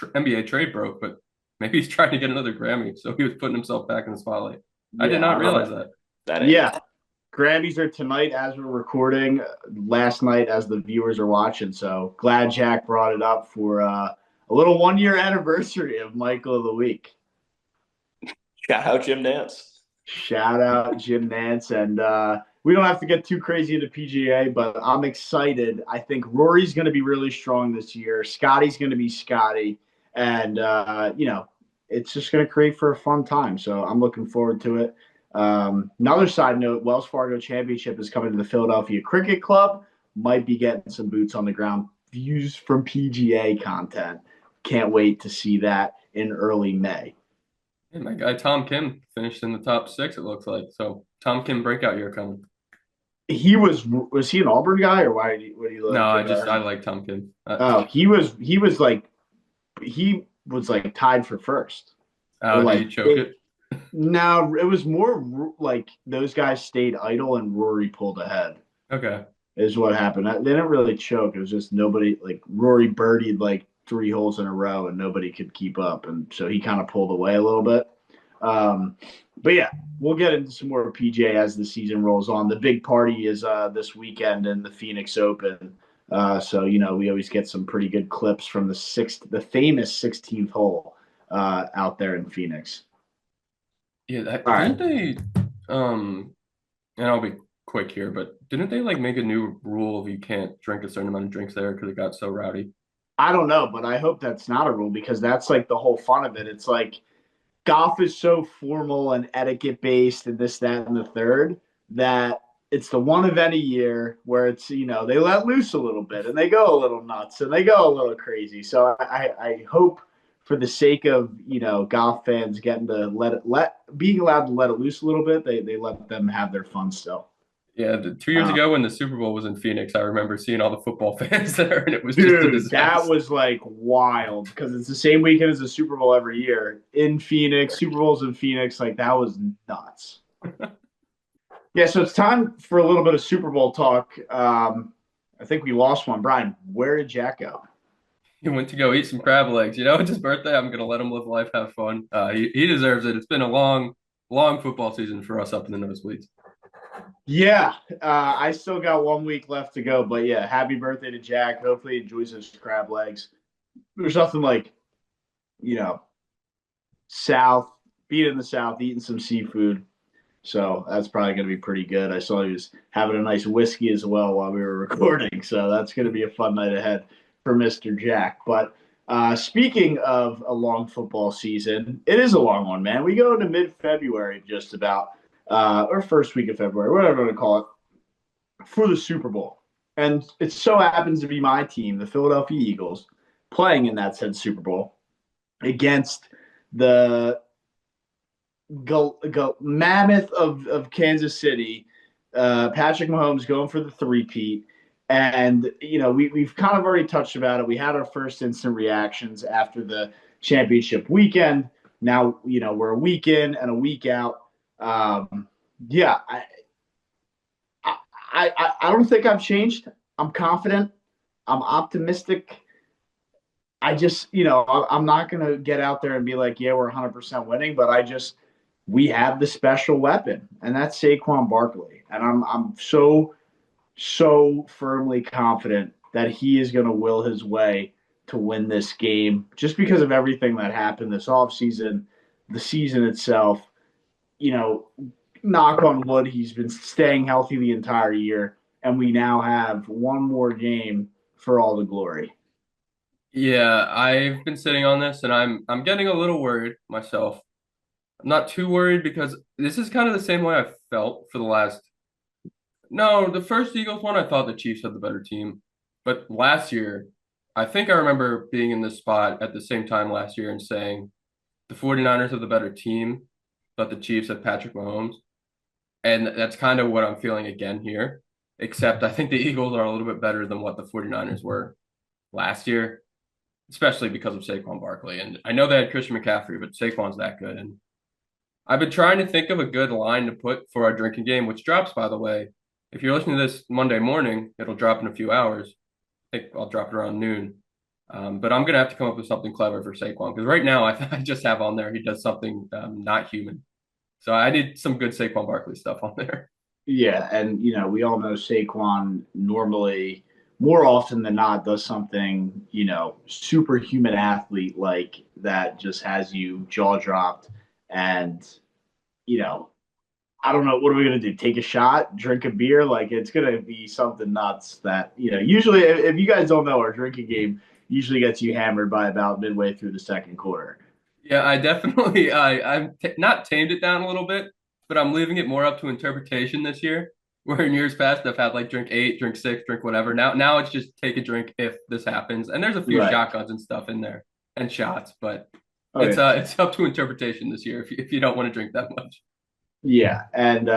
Speaker 3: NBA trade broke. But maybe he's trying to get another Grammy, so he was putting himself back in the spotlight. I did not realize that.
Speaker 2: That
Speaker 1: yeah. Grammys are tonight as we're recording, last night as the viewers are watching. So glad Jack brought it up for a little 1 year anniversary of Michael of the Week.
Speaker 2: Shout out Jim Nance.
Speaker 1: Shout out Jim Nance. And we don't have to get too crazy into PGA, but I'm excited. I think Rory's going to be really strong this year. Scotty's going to be Scotty. And, it's just going to create for a fun time. So I'm looking forward to it. Another side note, Wells Fargo Championship is coming to the Philadelphia Cricket Club. Might be getting some boots on the ground views from PGA content. Can't wait to see that in early May.
Speaker 3: Yeah, my guy Tom Kim finished in the top 6, it looks like. So Tom Kim breakout year coming.
Speaker 1: He was he an Auburn guy, or why did what do you look?
Speaker 3: No, I like Tom Kim.
Speaker 1: He was like tied for first.
Speaker 3: Oh,
Speaker 1: like,
Speaker 3: did he choke it?
Speaker 1: No, it was more like those guys stayed idle and Rory pulled ahead.
Speaker 3: Okay.
Speaker 1: Is what happened. They didn't really choke. It was just nobody, like Rory birdied like 3 holes in a row and nobody could keep up. And so he kind of pulled away a little bit. But yeah, we'll get into some more PGA as the season rolls on. The big party is this weekend in the Phoenix Open. So, we always get some pretty good clips from the famous 16th hole out there in Phoenix.
Speaker 3: Yeah, didn't they, and I'll be quick here, but didn't they like make a new rule of you can't drink a certain amount of drinks there because it got so rowdy?
Speaker 1: I don't know, but I hope that's not a rule because that's like the whole fun of it. It's like golf is so formal and etiquette based and this, that, and the third that it's the one event a year where it's, they let loose a little bit and they go a little nuts and they go a little crazy. So I hope for the sake of, golf fans getting to being allowed to let it loose a little bit, they let them have their fun still.
Speaker 3: Yeah, 2 years ago when the Super Bowl was in Phoenix, I remember seeing all the football fans there, and it was just a disaster.
Speaker 1: That was like wild because it's the same weekend as the Super Bowl every year in Phoenix. Super Bowl's in Phoenix, like that was nuts. Yeah, so it's time for a little bit of Super Bowl talk. I think we lost one. Brian, where did Jack go?
Speaker 3: He went to go eat some crab legs. It's his birthday. I'm gonna let him live life, have fun. He deserves it. It's been a long football season for us up in the nosebleeds.
Speaker 1: Yeah, I still got 1 week left to go, but yeah, happy birthday to Jack. Hopefully he enjoys his crab legs. There's nothing like, South, being in the South, eating some seafood. So that's probably going to be pretty good. I saw he was having a nice whiskey as well while we were recording. So that's going to be a fun night ahead for Mr. Jack. But speaking of a long football season, it is a long one, man. We go into mid-February just about. Or first week of February, whatever you want to call it, for the Super Bowl. And it so happens to be my team, the Philadelphia Eagles, playing in that said Super Bowl against the mammoth of Kansas City, Patrick Mahomes going for the three-peat. And, we've kind of already touched about it. We had our first instant reactions after the championship weekend. Now, we're a week in and a week out. I don't think I've changed. I'm confident. I'm optimistic. I just, I'm not going to get out there and be like, yeah, we're 100% winning, but we have the special weapon, and that's Saquon Barkley. And I'm so firmly confident that he is going to will his way to win this game just because of everything that happened this offseason, the season itself. Knock on wood, he's been staying healthy the entire year, and we now have one more game for all the glory.
Speaker 3: Yeah, I've been sitting on this, and I'm getting a little worried myself. I'm not too worried because this is kind of the same way I felt for the first Eagles one, I thought the Chiefs had the better team. But last year, I think I remember being in this spot at the same time last year and saying the 49ers have the better team, but the Chiefs have Patrick Mahomes. And that's kind of what I'm feeling again here, except I think the Eagles are a little bit better than what the 49ers were last year, especially because of Saquon Barkley. And I know they had Christian McCaffrey, but Saquon's that good. And I've been trying to think of a good line to put for our drinking game, which drops, by the way. If you're listening to this Monday morning, it'll drop in a few hours. I think I'll drop it around noon. But I'm going to have to come up with something clever for Saquon because right now I just have on there he does something not human. So I did some good Saquon Barkley stuff on there.
Speaker 1: Yeah, and we all know Saquon normally, more often than not, does something, superhuman athlete like that just has you jaw dropped. And, you know, I don't know, what are we gonna do? Take a shot, drink a beer? Like it's gonna be something nuts that, usually if you guys don't know, our drinking game usually gets you hammered by about midway through the second quarter.
Speaker 3: Yeah, I definitely I've not tamed it down a little bit, but I'm leaving it more up to interpretation this year. Where in years past I've had like drink eight, drink six, drink whatever. Now it's just take a drink if this happens. And there's a few
Speaker 1: Right.
Speaker 3: shotguns and stuff in there and shots, but
Speaker 1: Oh yeah.
Speaker 3: it's up to interpretation this year if you don't want to drink that much.
Speaker 1: Yeah, and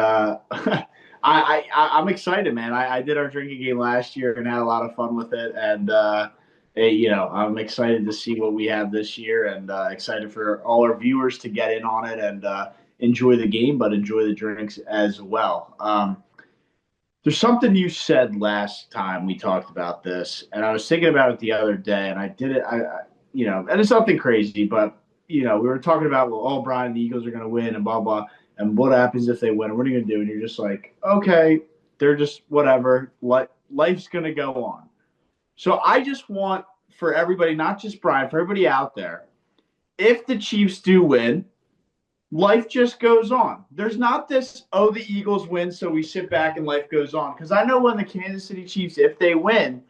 Speaker 1: I'm excited, man. I did our drinking game last year and had a lot of fun with it, and I'm excited to see what we have this year, and excited for all our viewers to get in on it and enjoy the game, but enjoy the drinks as well. There's something you said last time we talked about this, and I was thinking about it the other day, and I did it. And it's nothing crazy, but we were talking about, well, oh, Brian, the Eagles are going to win, and blah blah. And what happens if they win? What are you going to do? And you're just like, okay, they're just whatever. Life's going to go on. So I just want for everybody, not just Brian, for everybody out there, if the Chiefs do win, life just goes on. There's not this, oh, the Eagles win, so we sit back and life goes on. Because I know when the Kansas City Chiefs, if they win,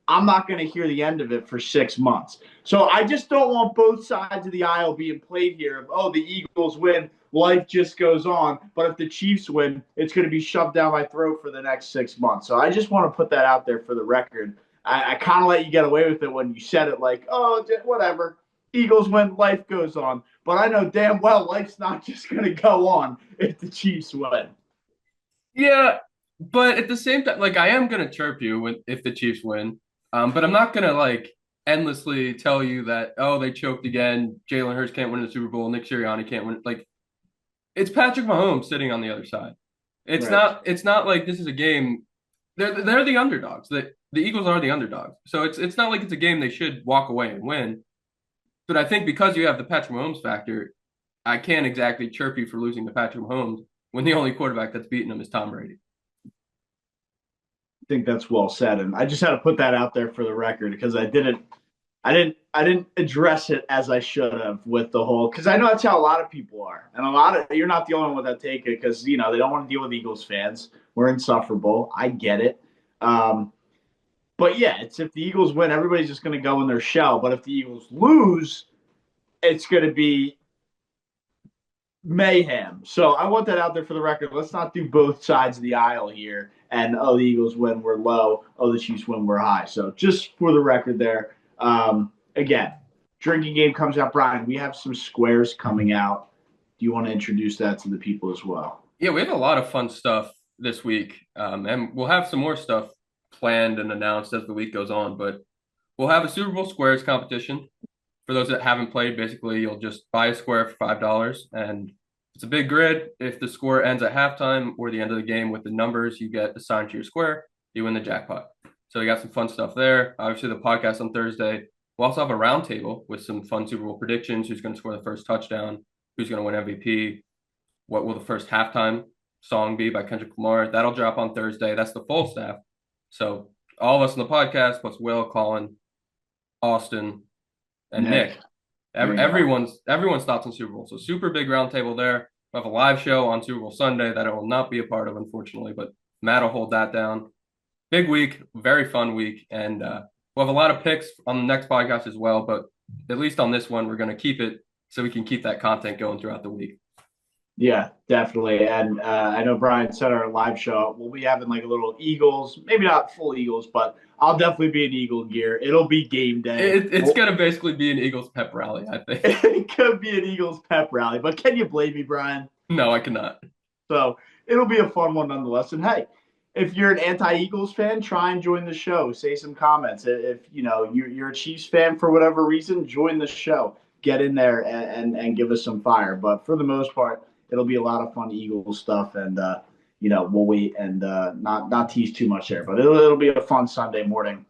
Speaker 1: I'm not going to hear the end of it for 6 months. So I just don't want both sides of the aisle being played here of, oh, the Eagles win, life just goes on. But if the Chiefs win, it's going to be shoved down my throat for the next 6 months. So I just want to put that out there for the record. I kind of let you get away with it when you said it like, oh, whatever. Eagles win, life goes on. But I know damn well life's not just going to go on if the Chiefs win.
Speaker 3: Yeah, but at the same time, like I am gonna chirp you if the Chiefs win. But I'm not gonna like endlessly tell you that, oh, they choked again. Jalen Hurts can't win the Super Bowl. Nick Sirianni can't win. Like it's Patrick Mahomes sitting on the other side. It's
Speaker 1: Right.
Speaker 3: not. It's not like this is a game. They're the underdogs. The Eagles are the underdogs. So it's not like it's a game they should walk away and win. But I think because you have the Patrick Mahomes factor, I can't exactly chirp you for losing to Patrick Mahomes when the only quarterback that's beaten him is Tom Brady.
Speaker 1: Think that's well said, and I just had to put that out there for the record because I didn't address it as I should have with the whole, because I know that's how a lot of people are, and a lot of, you're not the only one that take it because they don't want to deal with Eagles fans. We're insufferable. I get it. But yeah, it's if the Eagles win, everybody's just going to go in their shell. But if the Eagles lose, it's going to be mayhem. So I want that out there for the record. Let's not do both sides of the aisle here. And oh, the Eagles win, we're low. Oh, the Chiefs win, we're high. So just for the record there. Again, drinking game comes out. Brian, we have some squares coming out. Do you want to introduce that to the people as well?
Speaker 3: Yeah, we have a lot of fun stuff this week, and we'll have some more stuff planned and announced as the week goes on. But we'll have a Super Bowl squares competition. For those that haven't played, basically you'll just buy a square for $5, and it's a big grid. If the score ends at halftime or the end of the game with the numbers you get assigned to your square, you win the jackpot. So we got some fun stuff there. Obviously, the podcast on Thursday. We'll also have a roundtable with some fun Super Bowl predictions. Who's going to score the first touchdown? Who's going to win MVP? What will the first halftime song be by Kendrick Lamar? That'll drop on Thursday. That's the full staff. So all of us on the podcast, plus Will, Colin, Austin, and Nick. Everyone's thoughts on Super Bowl. So super big roundtable there. We'll have a live show on Super Bowl Sunday that I will not be a part of, unfortunately, but Matt will hold that down. Big week, very fun week, and we'll have a lot of picks on the next podcast as well. But at least on this one, we're going to keep it so we can keep that content going throughout the week.
Speaker 1: Yeah, definitely. And I know Brian said our live show, we'll be having like a little Eagles, maybe not full Eagles, but I'll definitely be in Eagle gear. It'll be game day.
Speaker 3: It's going to basically be an Eagles pep rally, I think.
Speaker 1: It could be an Eagles pep rally, but can you blame me, Brian?
Speaker 3: No, I cannot.
Speaker 1: So it'll be a fun one nonetheless. And hey, if you're an anti-Eagles fan, try and join the show. Say some comments. If you're a Chiefs fan for whatever reason, join the show. Get in there and give us some fire. But for the most part, it'll be a lot of fun Eagles stuff, and we'll wait and not tease too much there. But it'll be a fun Sunday morning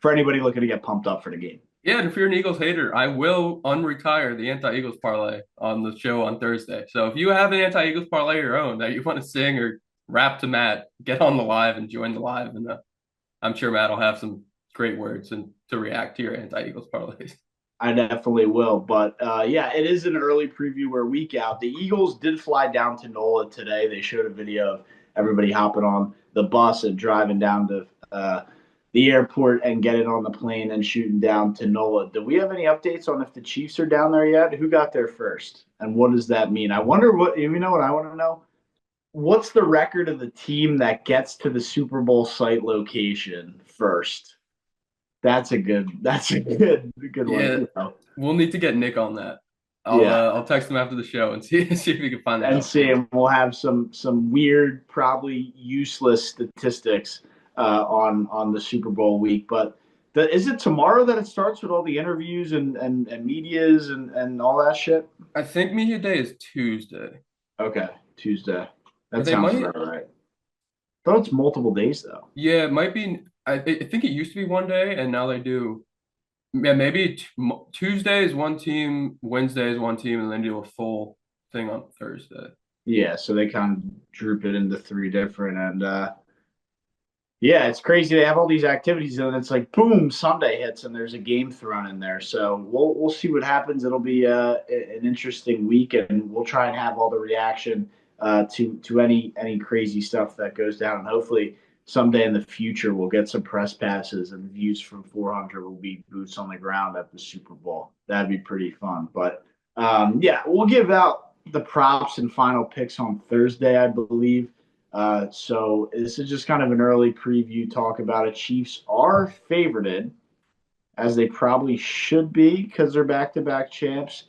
Speaker 1: for anybody looking to get pumped up for the game.
Speaker 3: Yeah, and if you're an Eagles hater, I will unretire the anti-Eagles parlay on the show on Thursday. So if you have an anti-Eagles parlay of your own that you want to sing or rap to Matt, get on the live and join the live, and I'm sure Matt will have some great words and to react to your anti-Eagles parlays.
Speaker 1: I definitely will. But yeah, it is an early preview. We're a week out. The Eagles did fly down to NOLA today. They showed a video of everybody hopping on the bus and driving down to the airport and getting on the plane and shooting down to NOLA. Do we have any updates on if the Chiefs are down there yet? Who got there first? And what does that mean? I wonder you know what I want to know? What's the record of the team that gets to the Super Bowl site location first? That's a good one.
Speaker 3: Yeah,
Speaker 1: You know.
Speaker 3: we'll need to get Nick on that.
Speaker 1: Yeah.
Speaker 3: I'll text him after the show and see if we can find that
Speaker 1: And
Speaker 3: out.
Speaker 1: see, and we'll have some weird, probably useless statistics on the Super Bowl week. But is it tomorrow that it starts with all the interviews and medias and all that shit?
Speaker 3: I think media day is Tuesday.
Speaker 1: Okay, Tuesday. That
Speaker 3: They
Speaker 1: sounds
Speaker 3: might.
Speaker 1: about right. Thought it's multiple days though.
Speaker 3: Yeah, it might be. I think it used to be one day, and now they do. Yeah, maybe Tuesday is one team, Wednesday is one team, and then do a full thing on Thursday.
Speaker 1: Yeah, so they kind of droop it into three different and yeah, it's crazy. They have all these activities, and it's like boom, Sunday hits, and there's a game thrown in there. So we'll see what happens. It'll be an interesting week, and we'll try and have all the reaction to any crazy stuff that goes down. And hopefully, someday in the future, we'll get some press passes and views from 400 will be boots on the ground at the Super Bowl. That'd be pretty fun. But yeah, we'll give out the props and final picks on Thursday, I believe. So this is just kind of an early preview talk about it. Chiefs are favorited, as they probably should be because they're back-to-back champs.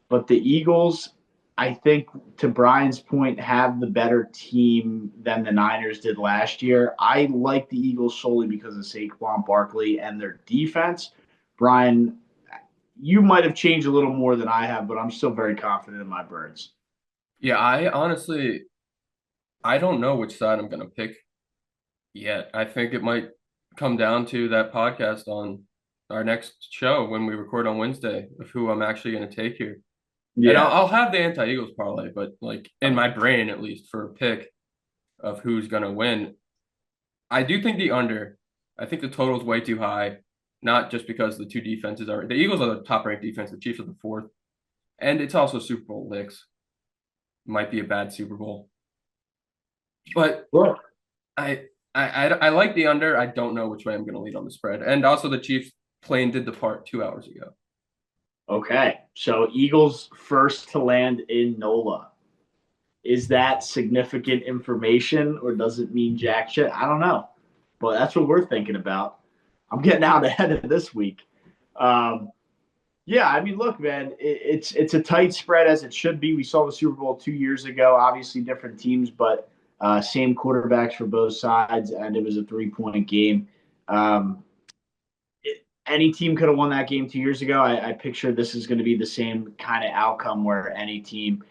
Speaker 1: But the Eagles, I think, to Brian's point, have the better team than the Niners did last year. I like the Eagles solely because of Saquon Barkley and their defense. Brian, you might have changed a little more than I have, but I'm still very confident in my Birds.
Speaker 3: Yeah, I honestly I don't know which side I'm gonna pick yet. I think it might come down to that podcast on our next show when we record on Wednesday of who I'm actually gonna take here. And
Speaker 1: Yeah.
Speaker 3: I'll have the anti-Eagles parlay, but like in my brain at least for a pick of who's gonna win, I do think the under. I think the total is way too high, not just because the two defenses are the Eagles are the top ranked defense, the Chiefs are the fourth, and it's also Super Bowl licks. Might be a bad Super Bowl. But
Speaker 1: Look,
Speaker 3: I like the under. I don't know which way I'm going to lead on the spread. And also the Chiefs plane did depart 2 hours ago.
Speaker 1: okay. So Eagles first to land in NOLA. Is that significant information or does it mean jack shit? I don't know. But that's what we're thinking about. I'm getting out ahead of this week. Yeah, I mean, look, man, it's a tight spread as it should be. We saw the Super Bowl 2 years ago. Obviously, different teams, but same quarterbacks for both sides, and it was a 3-point game. Um, any team could have won that game 2 years ago. I picture this is going to be the same kind of outcome where any team,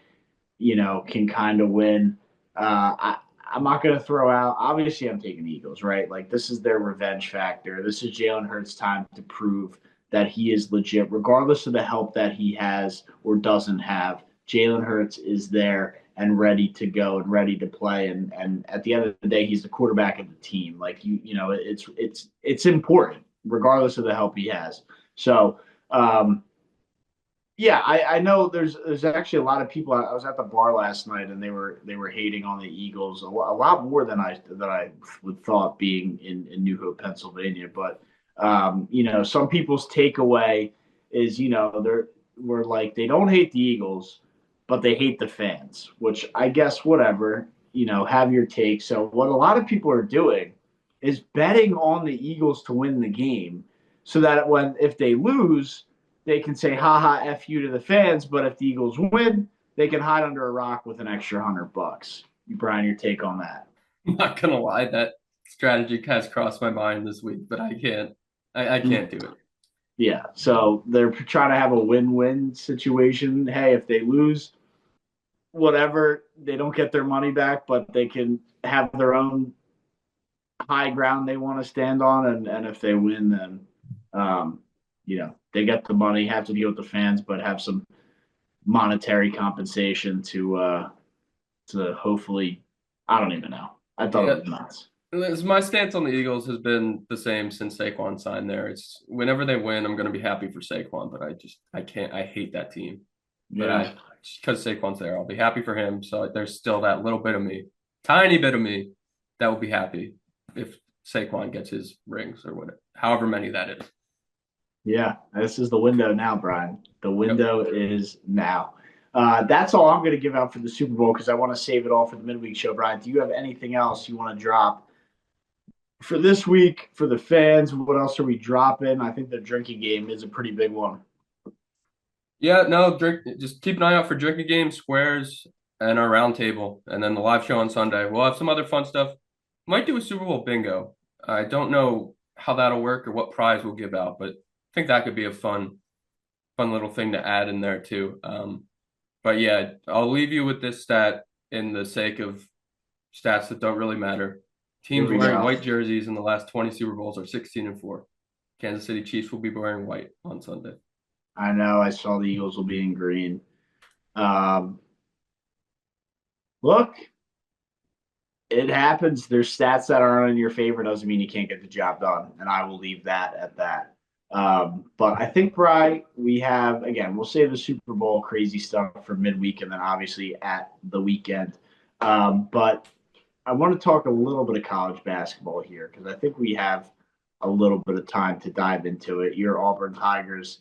Speaker 1: can kind of win. I'm not going to throw out. Obviously, I'm taking the Eagles, right? Like this is their revenge factor. This is Jalen Hurts' time to prove that he is legit, regardless of the help that he has or doesn't have. Jalen Hurts is there and ready to go and ready to play. And at the end of the day, he's the quarterback of the team. Like it's important, regardless of the help he has. So. Yeah, I know there's actually a lot of people. I was at the bar last night and they were hating on the Eagles a lot more than I would thought being in New Hope, Pennsylvania. But some people's takeaway is we're like they don't hate the Eagles, but they hate the fans, which I guess whatever, have your take. So what a lot of people are doing is betting on the Eagles to win the game so that if they lose they can say, ha ha, F you to the fans, but if the Eagles win, they can hide under a rock with an extra $100. Brian, your take on that?
Speaker 3: I'm not gonna lie, that strategy has crossed my mind this week, but I can't. I can't do it.
Speaker 1: Yeah, so they're trying to have a win-win situation. Hey, if they lose, whatever, they don't get their money back, but they can have their own high ground they want to stand on, and if they win, then they get the money, have to deal with the fans, but have some monetary compensation to hopefully I don't even know. I thought
Speaker 3: Yeah,
Speaker 1: it was nuts.
Speaker 3: my stance on the Eagles has been the same since Saquon signed there. It's whenever they win, I'm going to be happy for Saquon, but I can't. I hate that team. But
Speaker 1: Yeah.
Speaker 3: because Saquon's there, I'll be happy for him. So there's still that little bit of me, tiny bit of me, that will be happy if Saquon gets his rings or whatever, however many that is.
Speaker 1: Yeah. This is the window now, Brian. The
Speaker 3: Yep.
Speaker 1: window is now. That's all I'm going to give out for the Super Bowl because I want to save it all for the midweek show. Brian, do you have anything else you want to drop for this week for the fans? What else are we dropping? I think the drinking game is a pretty big one.
Speaker 3: Yeah, no, drink. Just keep an eye out for drinking games, squares, and our round table, and then the live show on Sunday. We'll have some other fun stuff. Might do a Super Bowl bingo. I don't know how that'll work or what prize we'll give out, but I think that could be a fun little thing to add in there too. But yeah, I'll leave you with this stat in the sake of stats that don't really matter.
Speaker 1: Here
Speaker 3: Teams
Speaker 1: we
Speaker 3: wearing
Speaker 1: go.
Speaker 3: white jerseys in the last 20 Super Bowls are 16-4. Kansas City Chiefs will be wearing white on Sunday.
Speaker 1: I know. I saw the Eagles will be in green. Um, Look, it happens. There's stats that aren't in your favor. Doesn't mean you can't get the job done. And I will leave that at that. But I think, Bry, we have, again, we'll save the Super Bowl crazy stuff for midweek and then obviously at the weekend. But I want to talk a little bit of college basketball here because I think we have a little bit of time to dive into it. Your Auburn Tigers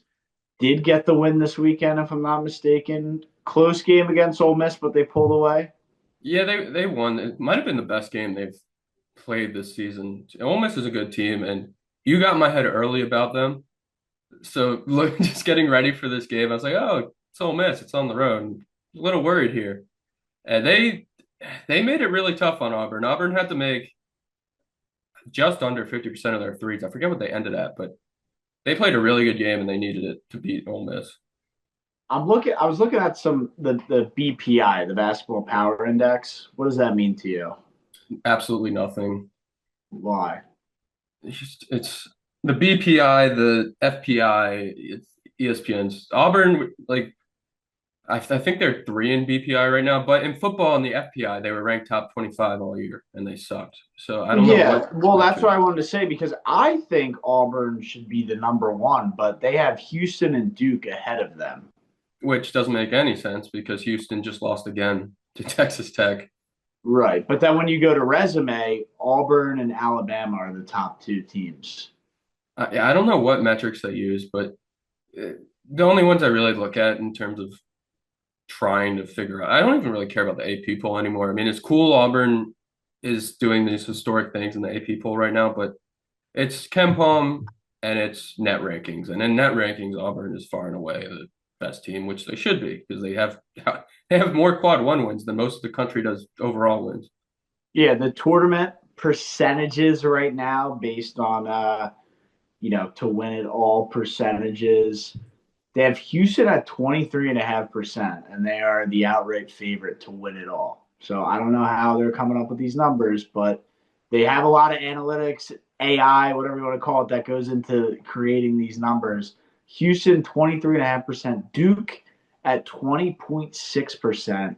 Speaker 1: did get the win this weekend, if I'm not mistaken. Close game against Ole Miss, but they pulled away.
Speaker 3: Yeah, they won. It might have been the best game they've played this season. Ole Miss is a good team, and you got in my head early about them. So look, just getting ready for this game, I was like, oh, it's Ole Miss. It's on the road. I'm a little worried here. And they made it really tough on Auburn. Auburn had to make just under 50% of their threes. I forget what they ended at, but they played a really good game and they needed it to beat Ole Miss.
Speaker 1: I was looking at the BPI, the Basketball Power Index. What does that mean to you?
Speaker 3: Absolutely nothing.
Speaker 1: Why?
Speaker 3: It's the BPI, the FPI, it's ESPN's Auburn. Like I think they're 3 in BPI right now, but in football in the FPI they were ranked top 25 all year and they sucked. So I don't know
Speaker 1: Yeah,
Speaker 3: what
Speaker 1: well, that's what
Speaker 3: metric,
Speaker 1: I wanted to say because I think Auburn should be the number one, but they have Houston and Duke ahead of them.
Speaker 3: which doesn't make any sense because Houston just lost again to Texas Tech.
Speaker 1: Right. But then when you go to resume, Auburn and Alabama are the top two teams.
Speaker 3: I don't know what metrics they use, but the only ones I really look at in terms of trying to figure out, I don't even really care about the AP poll anymore. I mean, it's cool Auburn is doing these historic things in the AP poll right now, but it's KenPom and it's net rankings. And in net rankings, Auburn is far and away the best team, which they should be because they have more quad one wins than most of the country does overall wins.
Speaker 1: Yeah, the tournament percentages right now based on to win it all percentages. They have Houston at 23.5%, and they are the outright favorite to win it all. So I don't know how they're coming up with these numbers, but they have a lot of analytics, AI, whatever you want to call it, that goes into creating these numbers. Houston, 23.5%. Duke at 20.6%.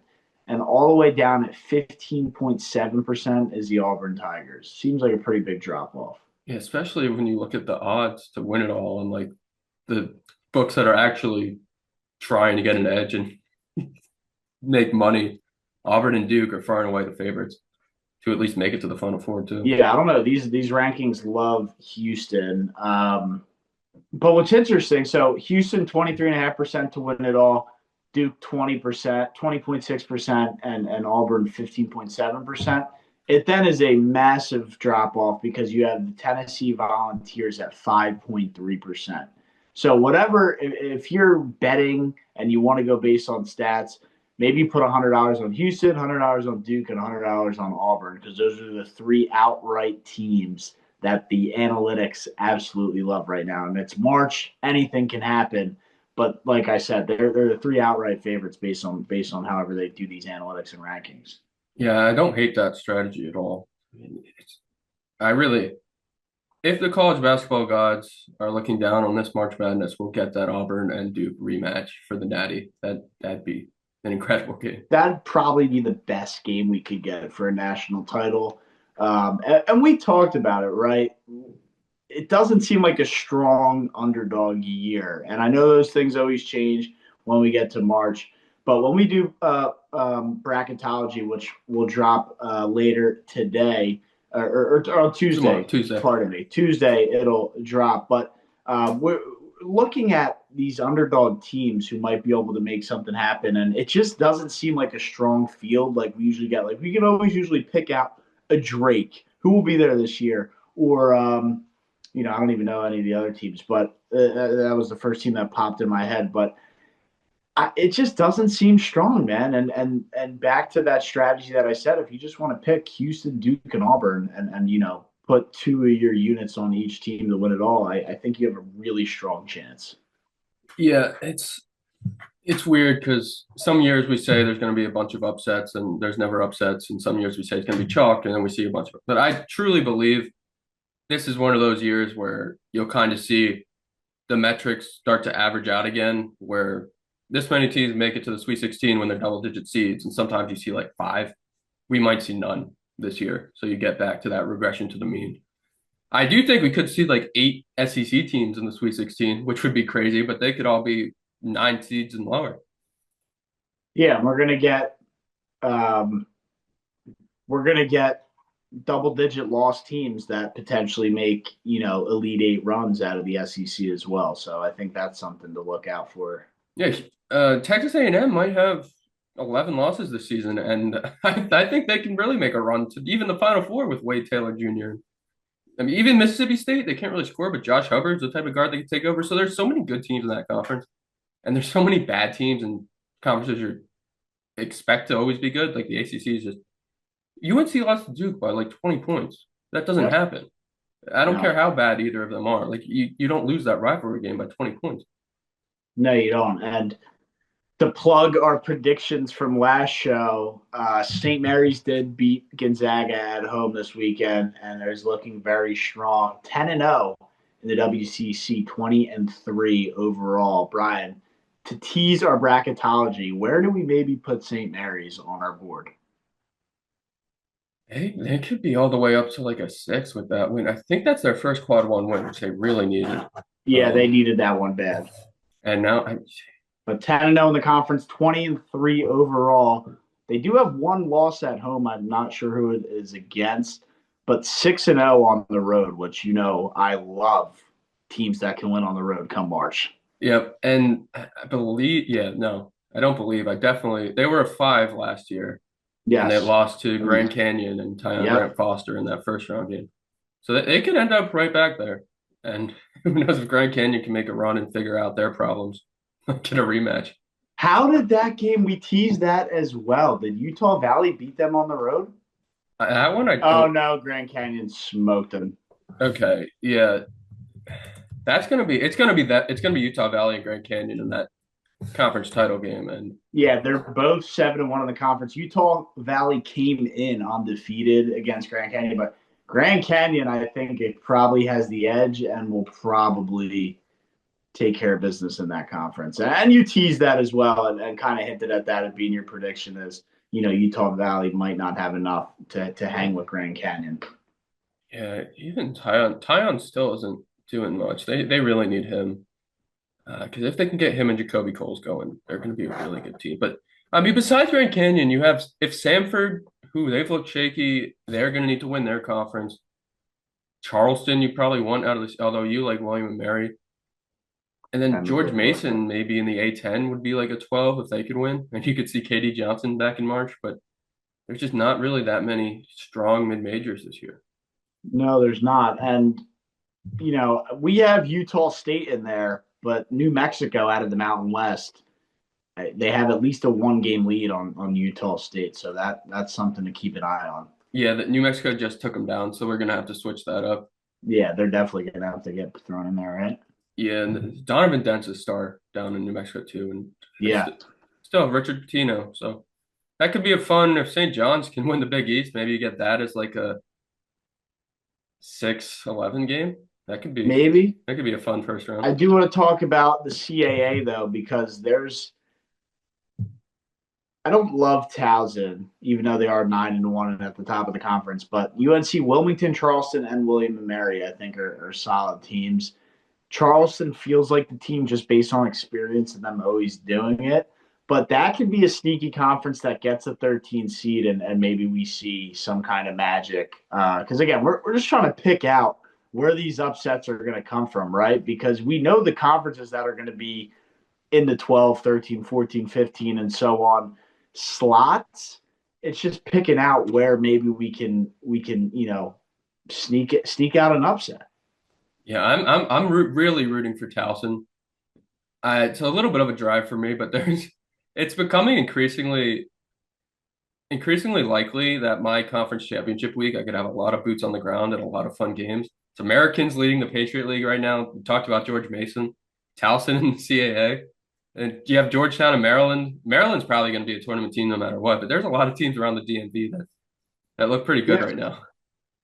Speaker 1: And all the way down at 15.7% is the Auburn Tigers. Seems like a pretty big drop off.
Speaker 3: Yeah, especially when you look at the odds to win it all and like the books that are actually trying to get an edge and make money. Auburn and Duke are far and away the favorites to at least make it to the Final Four too.
Speaker 1: Yeah, I don't know. These rankings love Houston. But what's interesting, so Houston 23.5% to win it all, Duke 20%, 20.6%, and Auburn 15.7%. It then is a massive drop off because you have the Tennessee Volunteers at 5.3%. So whatever, if you're betting and you want to go based on stats, maybe put $100 on Houston, $100 on Duke, and $100 on Auburn because those are the three outright teams that the analytics absolutely love right now. And it's March, anything can happen. But like I said, they're the three outright favorites based on however they do these analytics and rankings.
Speaker 3: Yeah, I don't hate that strategy at all. I really, if the college basketball gods are looking down on this March Madness, we'll get that Auburn and Duke rematch for the Natty. That'd be an incredible game.
Speaker 1: That'd probably be the best game we could get for a national title. And we talked about it, right? It doesn't seem like a strong underdog year. And I know those things always change when we get to March. But when we do bracketology, which will drop later today, or on Tuesday,
Speaker 3: Tomorrow, Tuesday.
Speaker 1: Pardon me, Tuesday it'll drop. But we're looking at these underdog teams who might be able to make something happen, and it just doesn't seem like a strong field like we usually get. Like we can always usually pick out a Drake who will be there this year, or I don't even know any of the other teams, but that was the first team that popped in my head. But it just doesn't seem strong, man. And back to that strategy that I said, if you just want to pick Houston, Duke, and Auburn, and put two of your units on each team to win it all, I think you have a really strong chance.
Speaker 3: Yeah, it's weird because some years we say there's going to be a bunch of upsets and there's never upsets, and some years we say it's going to be chalk and then we see a bunch of. But I truly believe this is one of those years where you'll kind of see the metrics start to average out again, where this many teams make it to the Sweet 16 when they're double-digit seeds, and sometimes you see like 5. We might see none this year, so you get back to that regression to the mean. I do think we could see like 8 SEC teams in the Sweet 16, which would be crazy, but they could all be 9 seeds and lower.
Speaker 1: Yeah, we're gonna get double-digit loss teams that potentially make Elite 8 runs out of the SEC as well. So I think that's something to look out for.
Speaker 3: Yeah, Texas A&M might have 11 losses this season, and I think they can really make a run to even the Final Four with Wade Taylor Jr. I mean, even Mississippi State, they can't really score, but Josh Hubbard's the type of guard they can take over. So there's so many good teams in that conference, and there's so many bad teams in conferences you expect to always be good. Like the ACC is just UNC lost to Duke by like 20 points. That doesn't happen. I don't care how bad either of them are. Like you don't lose that rivalry game by 20 points.
Speaker 1: No, you don't. And to plug our predictions from last show, St. Mary's did beat Gonzaga at home this weekend, and is looking very strong, 10-0 in the WCC, 20-3 overall. Brian, to tease our bracketology, where do we maybe put St. Mary's on our board?
Speaker 3: They could be all the way up to like a 6 with that win. I think that's their first quad 1 win, which they really needed.
Speaker 1: Yeah, they needed that one bad.
Speaker 3: And now,
Speaker 1: but 10-0 in the conference, 20-3 overall. They do have one loss at home. I'm not sure who it is against, but 6-0 on the road, which I love teams that can win on the road come March.
Speaker 3: Yep, and I believe, I don't believe. They were a 5 last year. Yes. And they lost to Grand Canyon and Tyon Grant Foster in that first round game. So they could end up right back there. And who knows if Grand Canyon can make a run and figure out their problems, get a rematch.
Speaker 1: How did that game, we teased that as well. Did Utah Valley beat them on the road?
Speaker 3: That one
Speaker 1: Oh, no, Grand Canyon smoked them.
Speaker 3: Okay, yeah. It's going to be Utah Valley and Grand Canyon in that conference title game. And
Speaker 1: yeah, they're both 7-1 in the conference. Utah Valley came in undefeated against Grand Canyon, but Grand Canyon, I think it probably has the edge and will probably take care of business in that conference. And you teased that as well and kind of hinted at that as being your prediction as, Utah Valley might not have enough to hang with Grand Canyon.
Speaker 3: Yeah, even Tyon still isn't doing much. They really need him. Because if they can get him and Jacoby Coles going, they're going to be a really good team. But, I mean, besides Grand Canyon, you have – if Samford, who they've looked shaky, they're going to need to win their conference. Charleston, you probably want out of this – although you like William and Mary. And then George Mason maybe in the A-10 would be like a 12 if they could win. And you could see KD Johnson back in March. But there's just not really that many strong mid-majors this year.
Speaker 1: No, there's not. And, we have Utah State in there. But New Mexico out of the Mountain West, they have at least a 1-game lead on Utah State. So that's something to keep an eye on.
Speaker 3: Yeah, New Mexico just took them down, so we're going to have to switch that up.
Speaker 1: Yeah, they're definitely going to have to get thrown in there, right?
Speaker 3: Yeah, and Donovan Dent's a star down in New Mexico too. And
Speaker 1: yeah.
Speaker 3: Still Richard Pitino. So that could be a fun, if St. John's can win the Big East, maybe you get that as like a 6-11 game. That could be a fun first round.
Speaker 1: I do want to talk about the CAA though, because there's I don't love Towson, even though they are 9-1 and at the top of the conference. But UNC, Wilmington, Charleston, and William and Mary, I think, are solid teams. Charleston feels like the team just based on experience and them always doing it. But that could be a sneaky conference that gets a 13 seed, and maybe we see some kind of magic. Because, again, we're just trying to pick out where these upsets are going to come from, right? Because we know the conferences that are going to be in the 12, 13, 14, 15, and so on slots. It's just picking out where maybe we can sneak out an upset.
Speaker 3: Yeah, I'm really rooting for Towson. It's a little bit of a drive for me, but it's becoming increasingly likely that my conference championship week I could have a lot of boots on the ground and a lot of fun games. It's Americans leading the Patriot League right now. We talked about George Mason, Towson in the CAA. And you have Georgetown and Maryland. Maryland's probably going to be a tournament team no matter what, but there's a lot of teams around the DMV that look pretty good right now.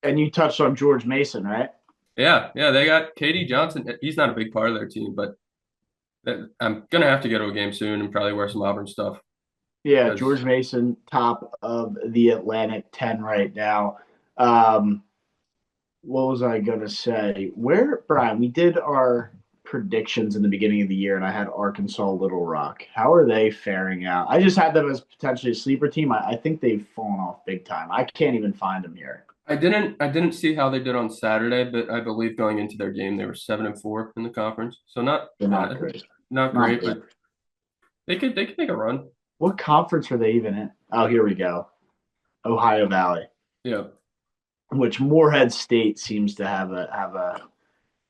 Speaker 1: And you touched on George Mason, right?
Speaker 3: Yeah, they got KD Johnson. He's not a big part of their team, but I'm going to have to go to a game soon and probably wear some Auburn stuff.
Speaker 1: Yeah, George Mason, top of the Atlantic 10 right now. What was I going to say? Brian, we did our predictions in the beginning of the year, and I had Arkansas Little Rock. How are they faring out? I just had them as potentially a sleeper team. I think they've fallen off big time. I can't even find them here.
Speaker 3: I didn't see how they did on Saturday, but I believe going into their game they were 7-4 in the conference. So not
Speaker 1: great.
Speaker 3: Not great, but they could make a run.
Speaker 1: What conference are they even in? Oh, here we go. Ohio Valley.
Speaker 3: Yeah.
Speaker 1: Which Morehead State seems to have a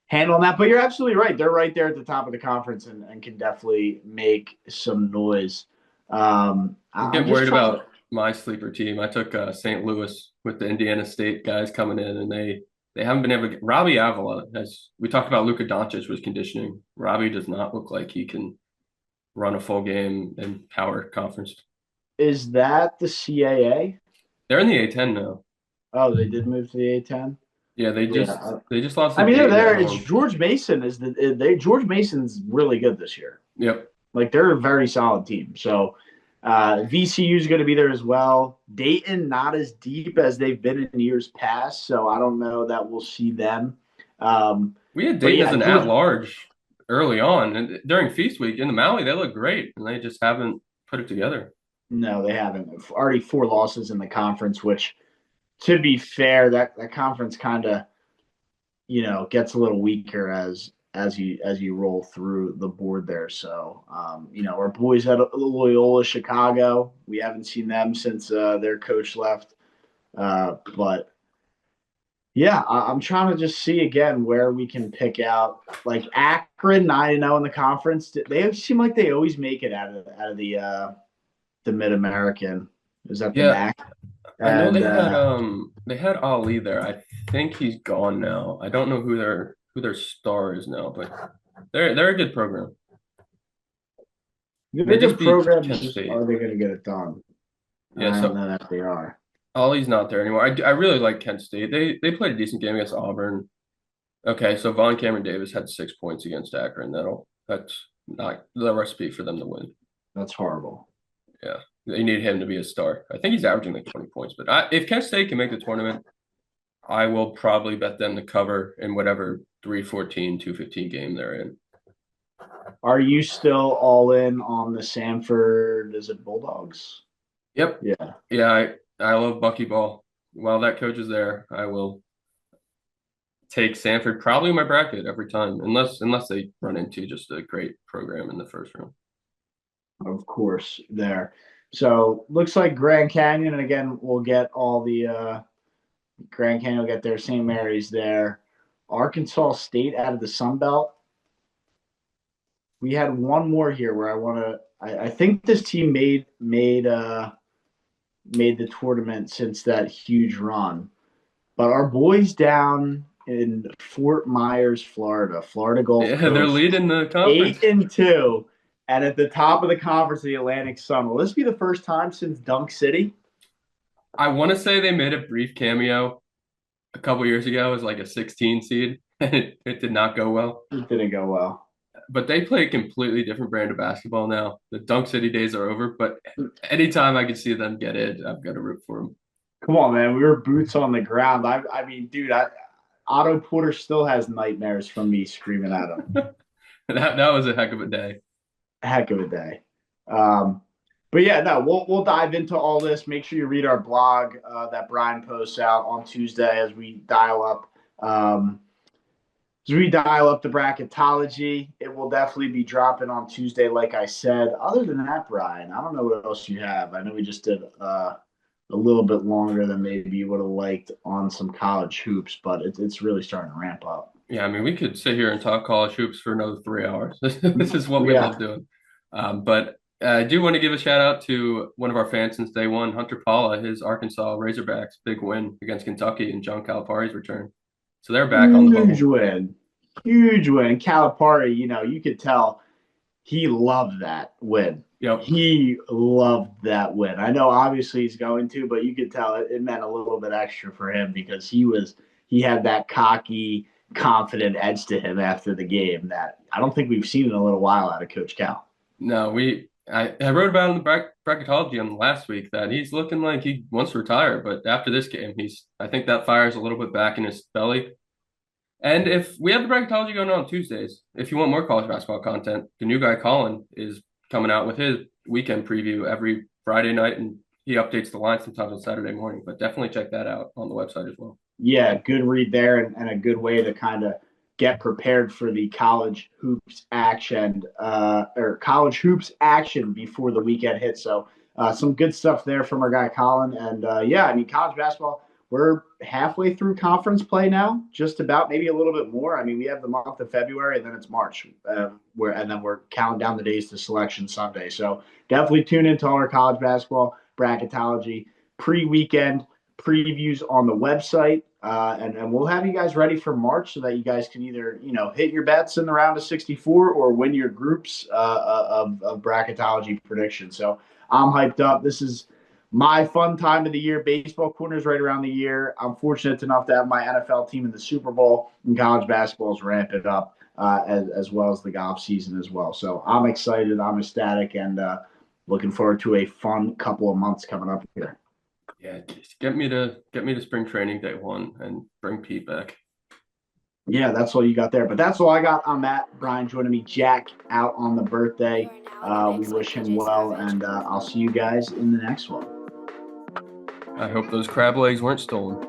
Speaker 1: handle on that. But you're absolutely right. They're right there at the top of the conference and can definitely make some noise.
Speaker 3: I'm getting worried about my sleeper team. I took St. Louis with the Indiana State guys coming in, and they haven't been able to get Robbie Avila. As we talked about, Luka Dončić was conditioning. Robbie does not look like he can run a full game in Power Conference.
Speaker 1: Is that the CAA?
Speaker 3: They're in the A10 now.
Speaker 1: Oh, they did move to the A10.
Speaker 3: Yeah, they just lost.
Speaker 1: I mean, they're there. It's George Mason George Mason's really good this year.
Speaker 3: Yep.
Speaker 1: Like they're a very solid team. So VCU is going to be there as well. Dayton not as deep as they've been in years past, so I don't know that we'll see them.
Speaker 3: We had Dayton as an at-large early on, and during Feast Week in the Maui, they look great, and they just haven't put it together.
Speaker 1: No, they haven't. Already 4 losses in the conference, which, to be fair, that conference kind of, gets a little weaker as you roll through the board there. So, our boys at Loyola Chicago, we haven't seen them since their coach left. But yeah, I'm trying to just see again where we can pick out like Akron 9-0 in the conference. They seem like they always make it out of the Mid-American. Is that the MAC?
Speaker 3: I know they had Ali there. I think he's gone now. I don't know who their star is now, but they're a good program.
Speaker 1: They just programs are they going to get it done?
Speaker 3: Yeah,
Speaker 1: I don't know that they are.
Speaker 3: Ollie's not there anymore. I really like Kent State. They played a decent game against Auburn. Okay, so Von Cameron Davis had 6 points against Akron. That's not the recipe for them to win.
Speaker 1: That's horrible.
Speaker 3: Yeah, they need him to be a star. I think he's averaging like 20 points. But if Kent State can make the tournament, I will probably bet them to cover in whatever 3-14, 2-15 game they're in.
Speaker 1: Are you still all in on the Sanford? Is it Bulldogs?
Speaker 3: Yep. Yeah. I love Buckyball. While that coach is there, I will take Sanford probably in my bracket every time, unless they run into just a great program in the first round.
Speaker 1: Of course, there. So looks like Grand Canyon, and again, we'll get all the Grand Canyon will get there. St. Mary's there. Arkansas State out of the Sun Belt. We had one more here where I think this team made the tournament since that huge run. But our boys down in Fort Myers, Florida Gulf Coast.
Speaker 3: Yeah, they're leading the conference.
Speaker 1: 8-2, and at the top of the conference, the Atlantic Sun. Will this be the first time since Dunk City?
Speaker 3: I want to say they made a brief cameo a couple years ago as like a 16 seed, and it did not go well.
Speaker 1: It didn't go well.
Speaker 3: but they play a completely different brand of basketball now. The Dunk City days are over, but anytime I can see them get in, I've got to root for them.
Speaker 1: Come on, man. We were boots on the ground. I mean, dude, Otto Porter still has nightmares from me screaming at him.
Speaker 3: That was a heck of a day.
Speaker 1: Heck of a day. But yeah, no, we'll dive into all this. Make sure you read our blog that Brian posts out on Tuesday as we dial up. As we dial up the bracketology, it will definitely be dropping on Tuesday, like I said. Other than that, Brian, I don't know what else you have. I know we just did a little bit longer than maybe you would have liked on some college hoops, but it's really starting to ramp up.
Speaker 3: Yeah, I mean, we could sit here and talk college hoops for another 3 hours. This is what we love doing. But I do want to give a shout out to one of our fans since day one, Hunter Paula, his Arkansas Razorbacks big win against Kentucky and John Calipari's return. So they're back on the bubble.
Speaker 1: Huge win. Calipari, you could tell he loved that win.
Speaker 3: Yep.
Speaker 1: He loved that win. I know obviously he's going to, but you could tell it meant a little bit extra for him because he had that cocky, confident edge to him after the game that I don't think we've seen in a little while out of Coach Cal.
Speaker 3: No, I wrote about in the bracketology on last week that he's looking like he wants to retire, but after this game, I think that fire's a little bit back in his belly. And if we have the bracketology going on Tuesdays, if you want more college basketball content, the new guy Colin is coming out with his weekend preview every Friday night, and he updates the line sometimes on Saturday morning. But definitely check that out on the website as well.
Speaker 1: Yeah, good read there and a good way to kind of get prepared for the college hoops action before the weekend hits. So some good stuff there from our guy Colin. And college basketball, we're halfway through conference play now, just about, maybe a little bit more. I mean, we have the month of February and then it's March, and then we're counting down the days to Selection Sunday. So definitely tune into all our college basketball bracketology pre-weekend previews on the website. And we'll have you guys ready for March so that you guys can either, hit your bets in the round of 64 or win your groups of bracketology predictions. So I'm hyped up. This is my fun time of the year. Baseball corners right around the year. I'm fortunate enough to have my NFL team in the Super Bowl, and college basketball is ramping up as well as the golf season as well. So I'm excited. I'm ecstatic and looking forward to a fun couple of months coming up here.
Speaker 3: Yeah, just get me to spring training day one and bring Pete back.
Speaker 1: Yeah, that's all you got there. But that's all I got on Matt. Brian joining me. Jack out on the birthday. We wish him well, and I'll see you guys in the next one.
Speaker 3: I hope those crab legs weren't stolen.